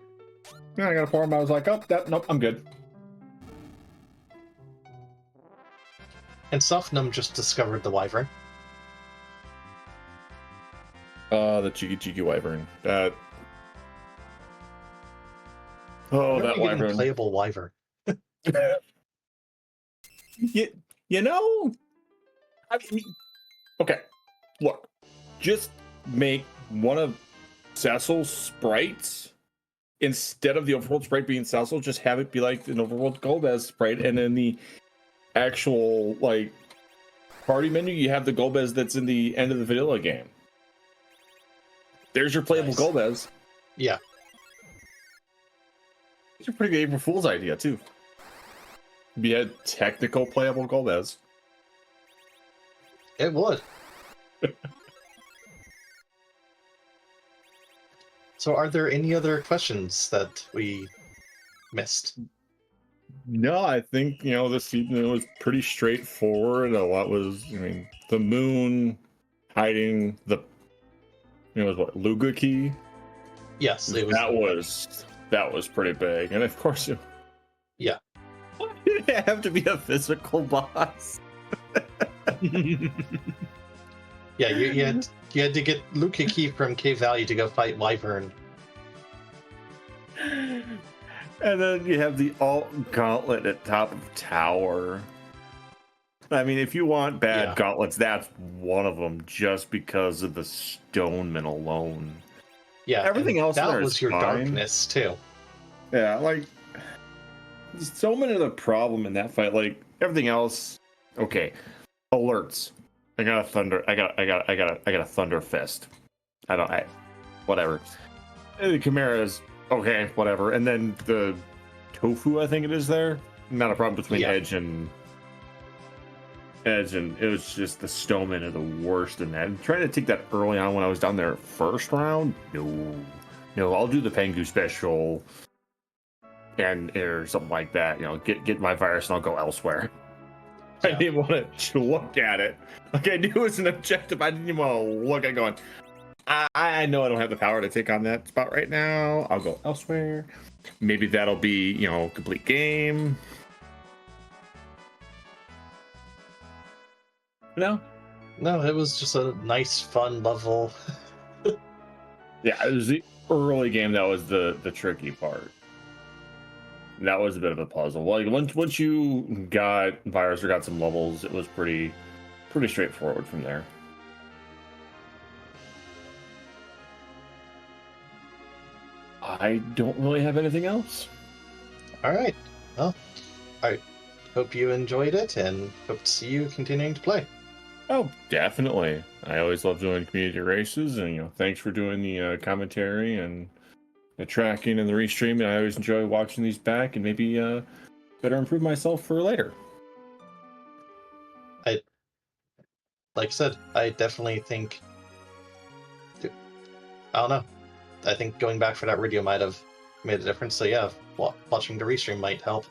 Yeah, I got to pour him. I was like, oh, nope, I'm good. And Sofnum just discovered the Wyvern. The cheeky wyvern. That. Oh, When are that we getting wyvern. playable Wyvern. You know, I mean, okay, look, just make one of Cecil's sprites instead of the overworld sprite being Cecil. Just have it be like an overworld Golbez sprite, and then the actual like party menu, you have the Golbez that's in the end of the vanilla game. There's your playable Nice. Golbez. Yeah. It's a pretty good April Fool's idea too. Be a technical playable Golbez. It would. So, are there any other questions that we missed? No, I think this season was pretty straightforward. A lot was, the moon hiding the, was what Luga key. Yes, it was. That was pretty big, and of course, Yeah. why did it have to be a physical boss? Yeah, you had to get Luca Key from Cave Valley to go fight Wyvern. And then you have the alt gauntlet at top of tower. I mean, if you want bad gauntlets, that's one of them, just because of the stoneman alone. Yeah, everything else in that there was is your fine. darkness too. Yeah, like so many of the problem in that fight. Like everything else, okay. Alerts. I got a thunder fist. Whatever. The Chimera's okay, whatever. And then the tofu, I think it is there. Not a problem between Edge and it was just the Stoneman are the worst in that. And trying to take that early on when I was down there first round, no, I'll do the Pengu special or something like that. Get my virus and I'll go elsewhere. I didn't even want to look at it. Like I knew it was an objective. I didn't even want to look at going. I know I don't have the power to take on that spot right now. I'll go elsewhere. Maybe that'll be, complete game. No, it was just a nice, fun level. Yeah, it was the early game that was the tricky part. That was a bit of a puzzle. Like once you got virus or got some levels, it was pretty straightforward from there. I don't really have anything else. All right. Well, I hope you enjoyed it and hope to see you continuing to play. Oh, definitely. I always love doing community races, and thanks for doing the commentary and the tracking and the restreaming. I always enjoy watching these back and maybe better improve myself for later. Like I said, I definitely think. I don't know. I think going back for that radio might have made a difference. So yeah, watching the restream might help.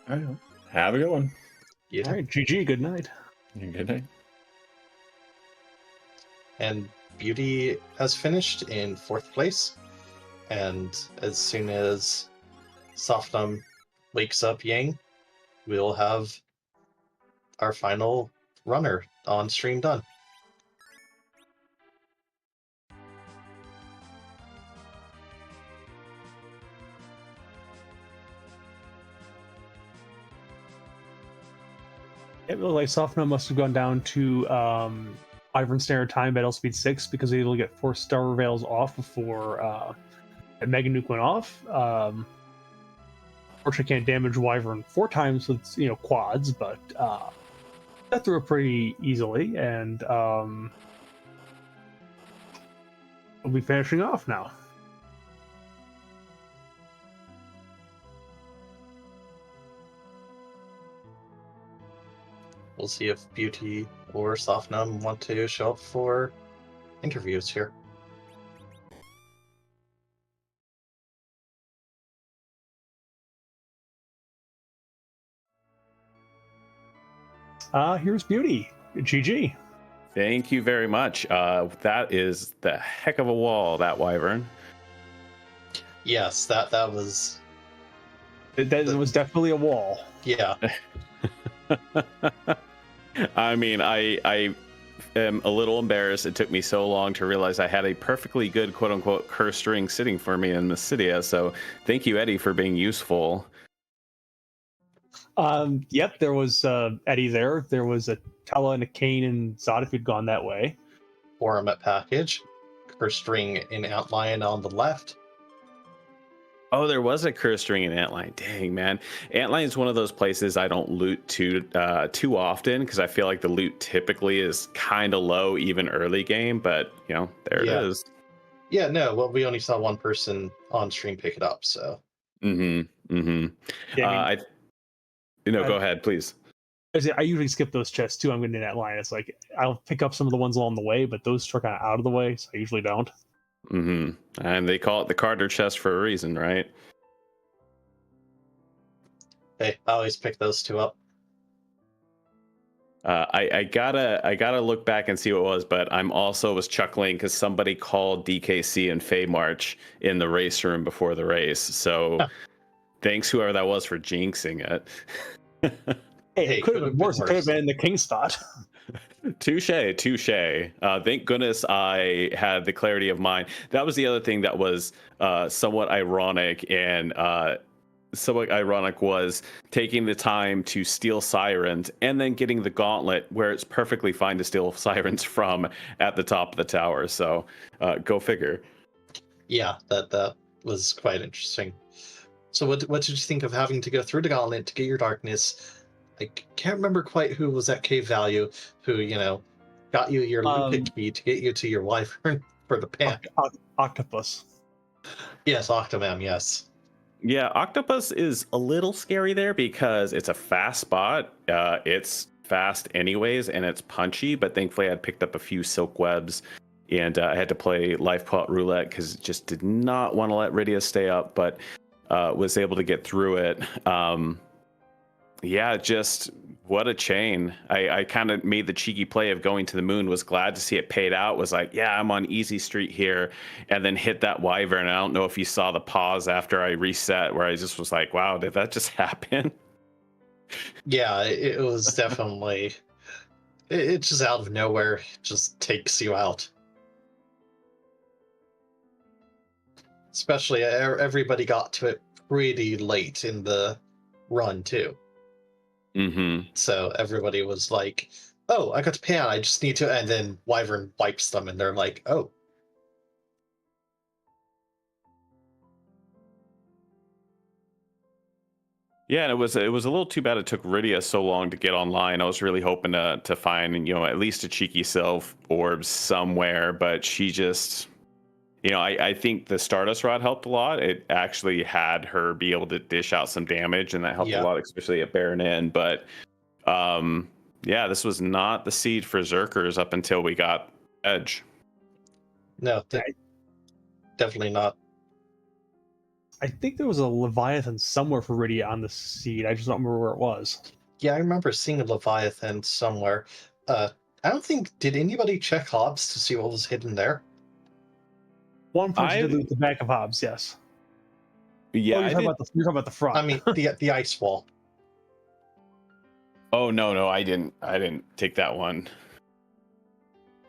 I know. Have a good one. Yeah. All right, GG. Good night. Good night. And Beauty has finished in 4th place. And as soon as Softum wakes up Yang, we'll have our final runner on stream done. It looked like Softnut must have gone down to Wyvern Standard Time Battle Speed 6 because they able to get 4 Star Veils off before Mega Nuke went off. Unfortunately, can't damage Wyvern 4 times with quads, but got through it pretty easily, and we'll be finishing off now. We'll see if Beauty or Softnum want to show up for interviews here. Here's Beauty. GG. Thank you very much. That is the heck of a wall, that Wyvern. Yes, that was... That was definitely a wall. Yeah. I mean, I am a little embarrassed. It took me so long to realize I had a perfectly good quote-unquote cursed ring sitting for me in Mysidia. So thank you, Eddie, for being useful. Yep, there was Eddie there. There was a Tella and a Kane and Zod if you'd gone that way. Forum at package. Cursed ring in outline on the left. Oh, there was a cursed ring in Antline. Dang, man. Antline is one of those places I don't loot too often because I feel like the loot typically is kind of low even early game, but there it is. Yeah, no, well, we only saw one person on stream pick it up, so. Yeah, go ahead, please. I usually skip those chests too. I'm going to that line. It's like I'll pick up some of the ones along the way, but those are kind of out of the way, so I usually don't. And they call it the Carter chest for a reason, right? Hey, I always pick those two up. I gotta look back and see what it was, but I'm also was chuckling because somebody called DKC and Fey March in the race room before the race. So thanks whoever that was for jinxing it. Hey, Hey, it could have been worse. It could have been in the king spot. Touche. Thank goodness I had the clarity of mind. That was the other thing that was somewhat ironic and somewhat ironic was taking the time to steal sirens and then getting the gauntlet where it's perfectly fine to steal sirens from at the top of the tower. So go figure. Yeah, that was quite interesting. So what did you think of having to go through the gauntlet to get your darkness? I can't remember quite who was at cave value who, got you your Luca key to get you to your wyvern for the pan. Octopus. Yes, Octomam, yes. Yeah, Octopus is a little scary there because it's a fast spot. It's fast anyways, and it's punchy. But thankfully, I had picked up a few silk webs, and I had to play life pot roulette because just did not want to let Rydia stay up, but was able to get through it. Yeah, just what a chain. I kind of made the cheeky play of going to the moon, was glad to see it paid out, was like, yeah, I'm on easy street here, and then hit that wyvern. I don't know if you saw the pause after I reset where I just was like, wow, did that just happen? Yeah, it was definitely... It just out of nowhere just takes you out. Especially everybody got to it pretty late in the run, too. So everybody was like, oh, I got to pan, I just need to... And then Wyvern wipes them, and they're like, oh. Yeah, and it was a little too bad it took Rydia so long to get online. I was really hoping to find, at least a cheeky self orb somewhere, but she just... I think the Stardust Rod helped a lot. It actually had her be able to dish out some damage, and that helped a lot, especially at Baron Inn. But yeah, this was not the seed for Zerkers up until we got Edge. No, definitely not. I think there was a Leviathan somewhere for Rydia on the seed. I just don't remember where it was. Yeah, I remember seeing a Leviathan somewhere. I don't think... Did anybody check Hobbs to see what was hidden there? One person did loot the back of Hobbs, yes. Yeah, you're talking about the front. I mean, the ice wall. Oh no, I didn't take that one.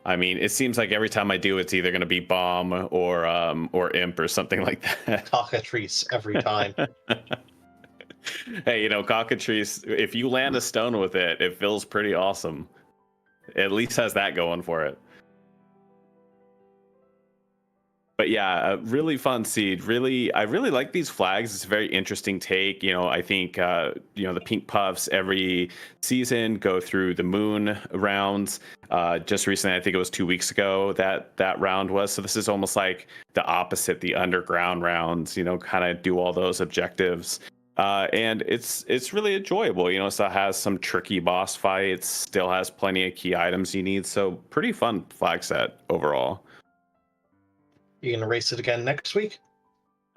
I mean, it seems like every time I do, it's either going to be bomb or imp or something like that. Cockatrice every time. Hey, cockatrice, if you land a stone with it, it feels pretty awesome. It at least has that going for it. But yeah, a really fun seed. I really like these flags. It's a very interesting take. I think the pink puffs every season go through the moon rounds. Just recently, I think it was 2 weeks ago that round was. So this is almost like the opposite, the underground rounds. Kind of do all those objectives. And it's really enjoyable. It still has some tricky boss fights. Still has plenty of key items you need. So pretty fun flag set overall. You gonna race it again next week?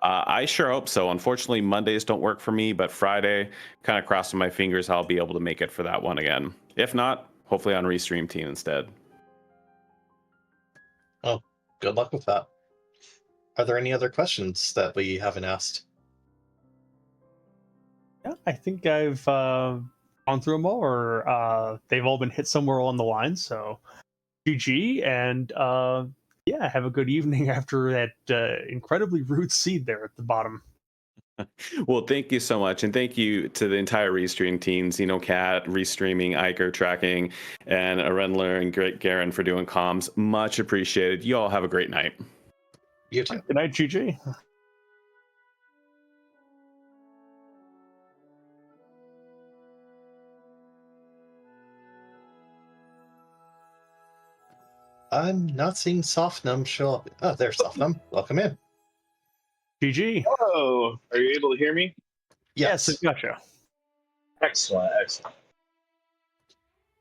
I sure hope so. Unfortunately, Mondays don't work for me, but Friday, kind of crossing my fingers, I'll be able to make it for that one again. If not, hopefully on Restream Team instead. Oh, good luck with that. Are there any other questions that we haven't asked? Yeah, I think I've gone through them all, or they've all been hit somewhere along the line. So, GG, and yeah, have a good evening after that incredibly rude seed there at the bottom. Well, thank you so much. And thank you to the entire Restream teams, Cat, Restreaming, Iker, Tracking, and Arendler and Great Garen for doing comms. Much appreciated. You all have a great night. You too. Good night, GG. I'm not seeing Softnum show up. Oh, there's Softnum. Welcome in. GG. Hello. Are you able to hear me? Yes. Gotcha. Excellent.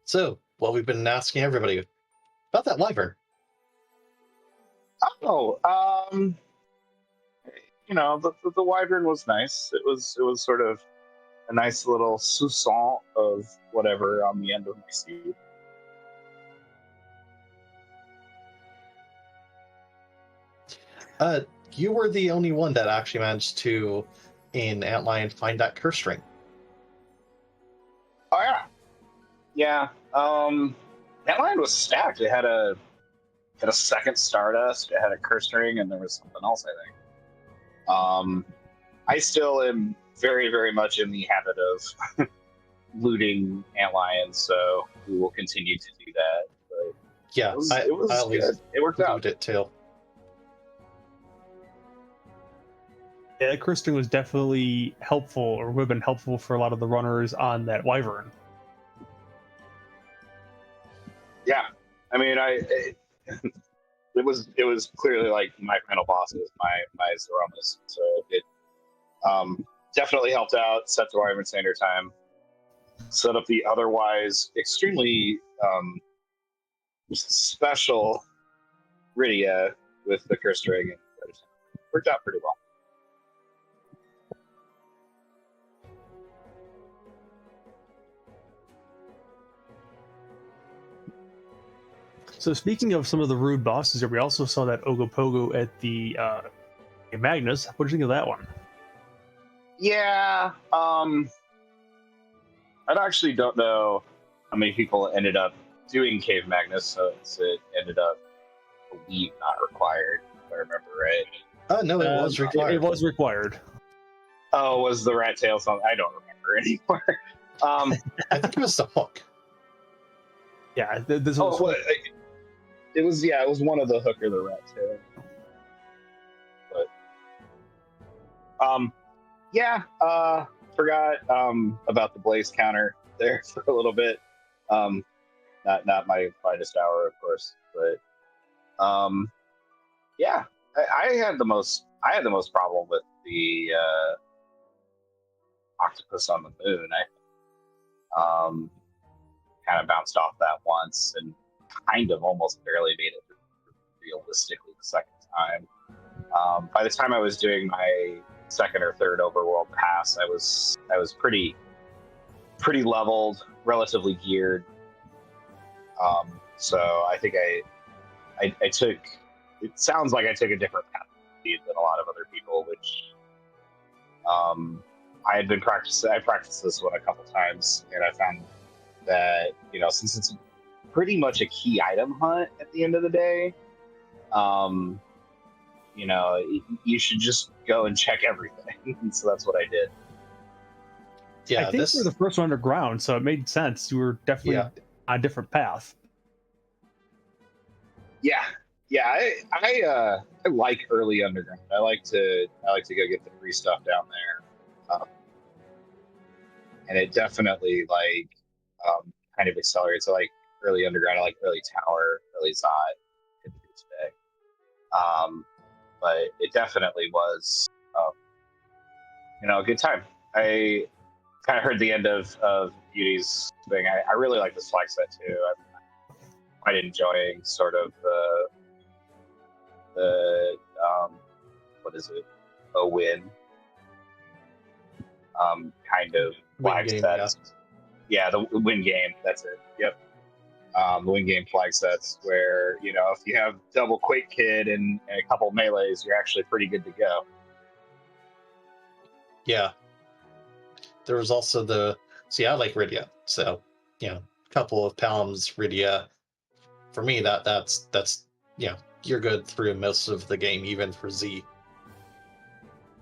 So, what we've been asking everybody about that wyvern. Oh, the wyvern was nice. It was sort of a nice little sousson of whatever on the end of my seed. You were the only one that actually managed to, in Antlion, find that curse string. Oh yeah. That line was stacked. It had a second Stardust, it had a curse ring, and there was something else, I think. I still am very, very much in the habit of looting antlions, so we will continue to do that. But Yeah, it was I always good. It worked out. loot it too. Yeah, that curse string was definitely helpful, or would have been helpful for a lot of the runners on that wyvern. Yeah, I mean, it was clearly like my final boss was my Zeromus, so it definitely helped out. Set the wyvern standard time, set up the otherwise extremely special Rydia with the curse string, and it worked out pretty well. So speaking of some of the rude bosses here, we also saw that Ogopogo at the Magnus. What did you think of that one? Yeah, I actually don't know how many people ended up doing Cave Magnus, so it ended up, I believe, not required, if I remember right. No, it was required. It was required. Oh, was the rat tail something? I don't remember anymore. I think it was the hook. Yeah, this Oh, was. it was one of the hook or the rat tail. But forgot about the blaze counter there for a little bit. Not my finest hour, of course, but yeah, I had the most problem with the octopus on the moon. I kind of bounced off that once and kind of almost barely made it realistically the second time. By the time I was doing my second or third overworld pass, I was pretty leveled, relatively geared. So I think I took. It sounds like I took a different path than a lot of other people, which I had been practicing. I practiced this one a couple times, and I found that since it's pretty much a key item hunt at the end of the day, you should just go and check everything. So that's what I did. Yeah, I think you were the first one underground, so it made sense. You were definitely on a different path. Yeah. I like early underground. I like to go get the free stuff down there, and it definitely kind of accelerates. I like early underground. I like early tower, early Zod today. But it definitely was a good time. I kind of heard the end of Beauty's thing. I really like this flag set too. I'm quite enjoying sort of the what is it? A win. Kind of flag sets. Yeah, the win game. That's it. Yep. The win game flag sets where if you have double Quake Kid and a couple melees, you're actually pretty good to go. Yeah. There was also I like Rydia, so a couple of pounds Rydia. For me, that's you're good through most of the game, even for Z.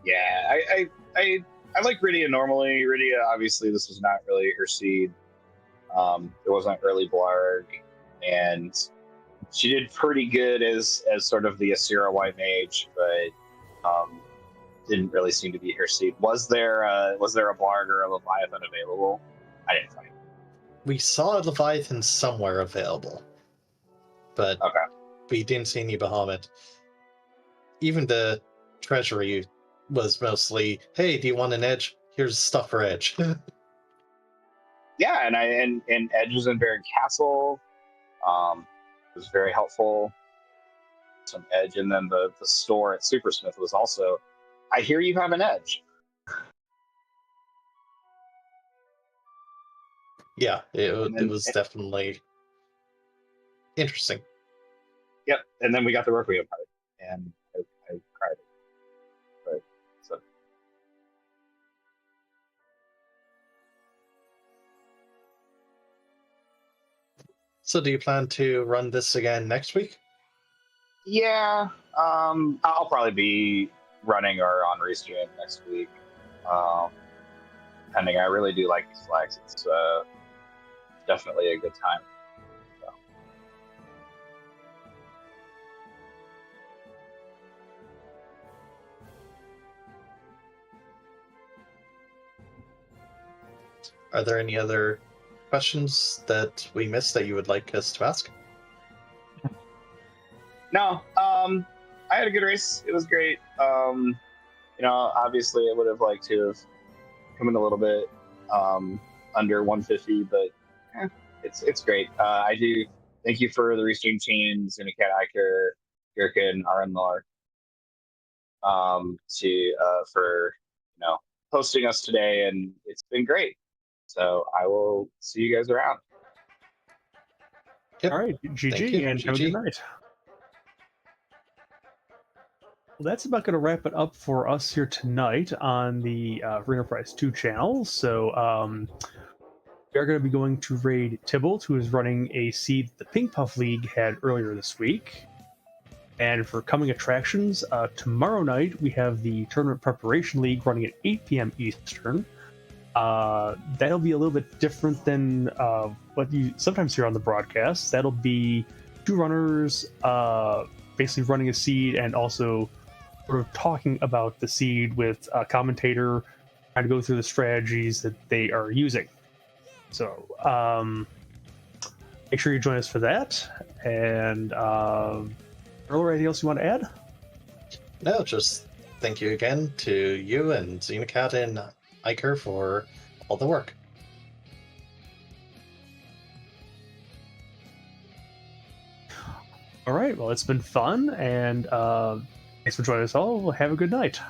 Yeah, I like Rydia normally. Rydia, obviously, this was not really her seed. There wasn't early Blarg, and she did pretty good as sort of the Asira White Mage, but didn't really seem to be her seed. Was there a Blarg or a Leviathan available? I didn't find it. We saw a Leviathan somewhere available, but we didn't see any Bahamut. Even the treasury was mostly, hey, do you want an edge? Here's stuff for edge. Yeah, and Edge was in Baron Castle. It was very helpful. some edge, and then the store at Supersmith was also. I hear you have an edge. Yeah, And then, it was definitely interesting. Yep, and then we got the Requiem part, and I cried. But so So, do you plan to run this again next week? yeah, I'll probably be running or on restream next week. Depending, I really do like these flags. It's definitely a good time. So. Are there any other questions that we missed that you would like us to ask? No, I had a good race. It was great. Obviously, I would have liked to have come in a little bit under 150, but it's great. I do thank you for the restream teams, Unicat, Iker, Gherkin, RNLR, for hosting us today, and it's been great. So I will see you guys around. Yep. All right, Thank GG, you. and have a good GG. night. Well, that's about going to wrap it up for us here tonight on the Free Enterprise 2 channel. So we're going to be going to raid Tybalt, who is running a seed the Pink Puff League had earlier this week. And for coming attractions, tomorrow night we have the Tournament Preparation League running at 8 p.m. Eastern. That'll be a little bit different than what you sometimes hear on the broadcast. That'll be two runners basically running a seed and also sort of talking about the seed with a commentator, trying to go through the strategies that they are using. So make sure you join us for that. And Earl, anything else you want to add? No, just thank you again to you and Xenocat and Iker for all the work. All right, well, it's been fun, and thanks for joining us all. Have a good night.